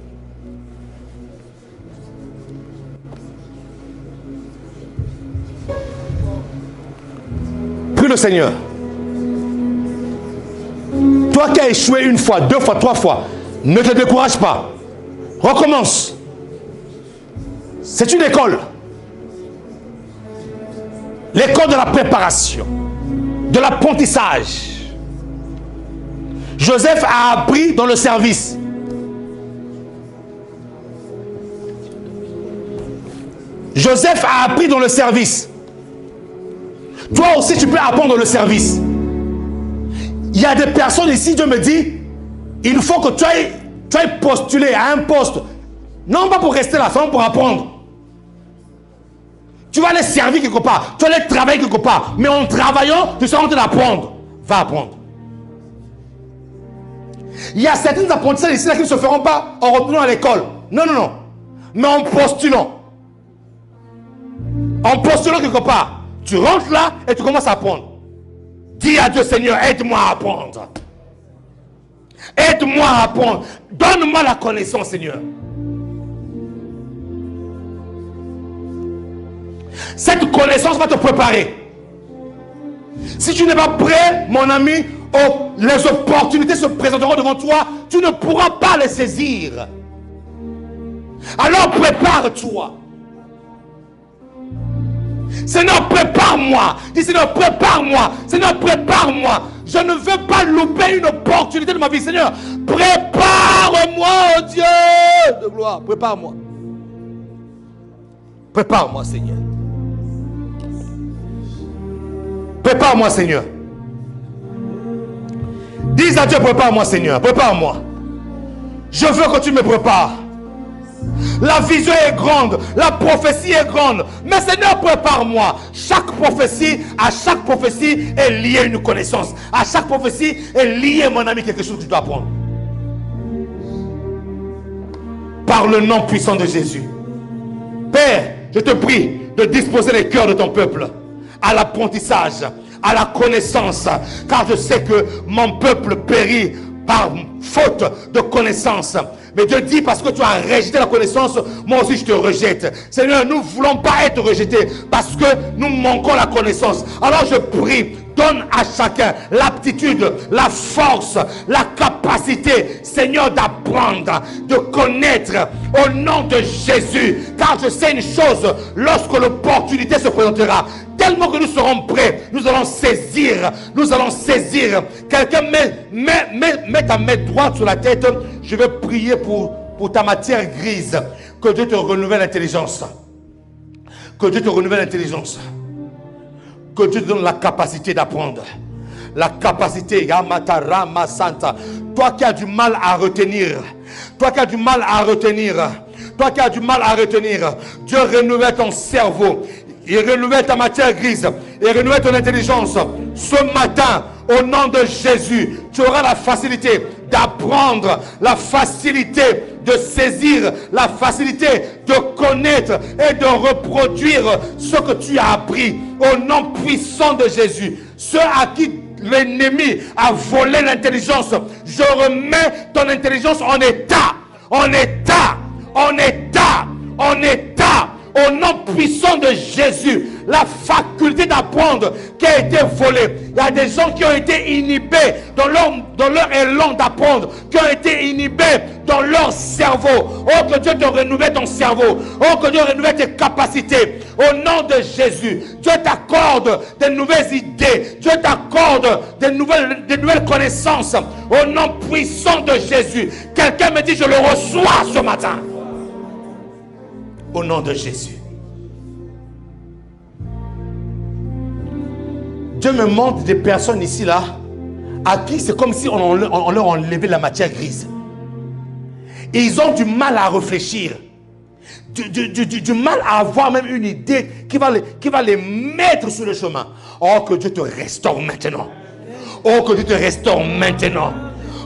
Prie le Seigneur. Toi qui as échoué une fois, deux fois, trois fois, ne te décourage pas. Recommence. C'est une école. L'école de la préparation, de l'apprentissage. Joseph a appris dans le service. Joseph a appris dans le service. Toi aussi, tu peux apprendre dans le service. Il y a des personnes ici, Dieu me dit, il faut que tu ailles postuler à un poste. Non pas pour rester là, seulement pour apprendre. Tu vas aller servir quelque part, tu vas aller travailler quelque part. Mais en travaillant, tu seras en train d'apprendre. Va apprendre. Il y a certains apprentissages ici là, qui ne se feront pas en retournant à l'école. Non, non, non. Mais en postulant. En postulant quelque part. Tu rentres là et tu commences à apprendre. Dis à Dieu, Seigneur, aide-moi à apprendre. Aide-moi à apprendre. Donne-moi la connaissance, Seigneur. Cette connaissance va te préparer. Si tu n'es pas prêt, mon ami, les opportunités se présenteront devant toi. Tu ne pourras pas les saisir. Alors prépare-toi. Seigneur, prépare-moi. Dis, Seigneur, prépare-moi. Seigneur, prépare-moi. Je ne veux pas louper une opportunité de ma vie. Seigneur, prépare-moi, oh Dieu de gloire. Prépare-moi. Prépare-moi, Seigneur. Prépare-moi, Seigneur. Dis à Dieu, prépare-moi, Seigneur. Prépare-moi. Je veux que tu me prépares. La vision est grande, la prophétie est grande. Mais Seigneur, prépare-moi. À chaque prophétie est liée une connaissance. À chaque prophétie est liée, mon ami, quelque chose que tu dois apprendre. Par le nom puissant de Jésus. Père, je te prie de disposer les cœurs de ton peuple à l'apprentissage, à la connaissance. Car je sais que mon peuple périt par faute de connaissance. Mais Dieu dit, parce que tu as rejeté la connaissance, moi aussi je te rejette. Seigneur, nous ne voulons pas être rejetés parce que nous manquons la connaissance. Alors je prie, donne à chacun l'aptitude, la force, la capacité, Seigneur, d'apprendre, de connaître au nom de Jésus. Car je sais une chose, lorsque l'opportunité se présentera, tellement que nous serons prêts, nous allons saisir, nous allons saisir. Quelqu'un met ta main droite sur la tête. Je vais prier pour ta matière grise. Que Dieu te renouvelle l'intelligence. Que Dieu te renouvelle l'intelligence. Que Dieu te donne la capacité d'apprendre. La capacité, Yamata Rama Santa. Toi qui as du mal à retenir. Toi qui as du mal à retenir. Toi qui as du mal à retenir. Dieu renouvelle ton cerveau. Il renouvelle ta matière grise. Il renouvelle ton intelligence. Ce matin, au nom de Jésus, tu auras la facilité d'apprendre, la facilité de saisir, la facilité de connaître et de reproduire ce que tu as appris au nom puissant de Jésus. Ceux à qui l'ennemi a volé l'intelligence, je remets ton intelligence en état, en état, en état, en état. Au nom puissant de Jésus, la faculté d'apprendre qui a été volée. Il y a des gens qui ont été inhibés dans leur élan d'apprendre, qui ont été inhibés dans leur cerveau. Oh, que Dieu te renouvelle ton cerveau. Oh, que Dieu renouvelle tes capacités. Au nom de Jésus, Dieu t'accorde des nouvelles idées. Dieu t'accorde des nouvelles connaissances. Au nom puissant de Jésus. Quelqu'un me dit, je le reçois ce matin. Au nom de Jésus. Dieu me montre des personnes ici là à qui c'est comme si on leur enlevait la matière grise. Et ils ont du mal à réfléchir. Du mal à avoir même une idée qui va les mettre sur le chemin. Oh, que Dieu te restaure maintenant. Oh, que Dieu te restaure maintenant.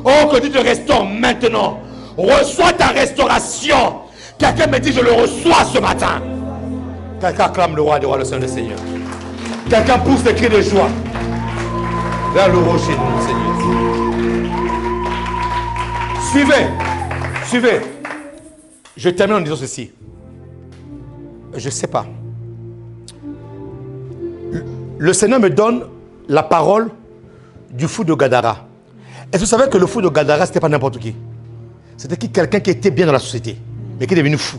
Oh, que Dieu te restaure maintenant. Reçois ta restauration. Quelqu'un me dit, je le reçois ce matin. Quelqu'un acclame le roi des rois, le Seigneur des seigneurs. Quelqu'un pousse des cris de joie vers le rocher de notre Seigneur. Suivez. Je termine en disant ceci. Je ne sais pas. Le Seigneur me donne la parole du fou de Gadara. Est-ce que vous savez que le fou de Gadara, ce n'était pas n'importe qui? C'était quelqu'un qui était bien dans la société, mais qui est devenu fou.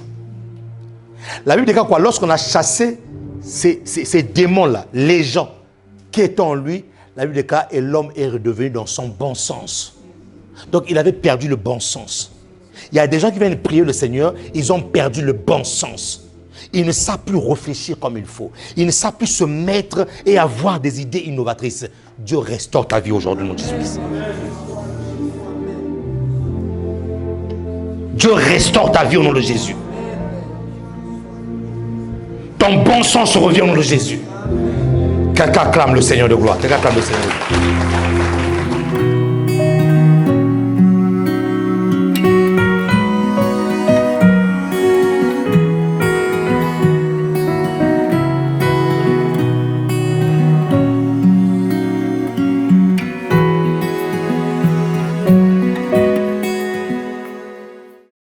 La Bible dit quoi? Lorsqu'on a chassé ces démons-là, les gens qui étaient en lui, la Bible dit et l'homme est redevenu dans son bon sens. Donc il avait perdu le bon sens. Il y a des gens qui viennent prier le Seigneur, ils ont perdu le bon sens. Ils ne savent plus réfléchir comme il faut. Ils ne savent plus se mettre et avoir des idées innovatrices. Dieu restaure ta vie aujourd'hui, mon Jésus. Dieu restaure ta vie au nom de Jésus. Ton bon sens revient au nom de Jésus. Quelqu'un acclame le Seigneur de gloire. Quelqu'un acclame le Seigneur de gloire.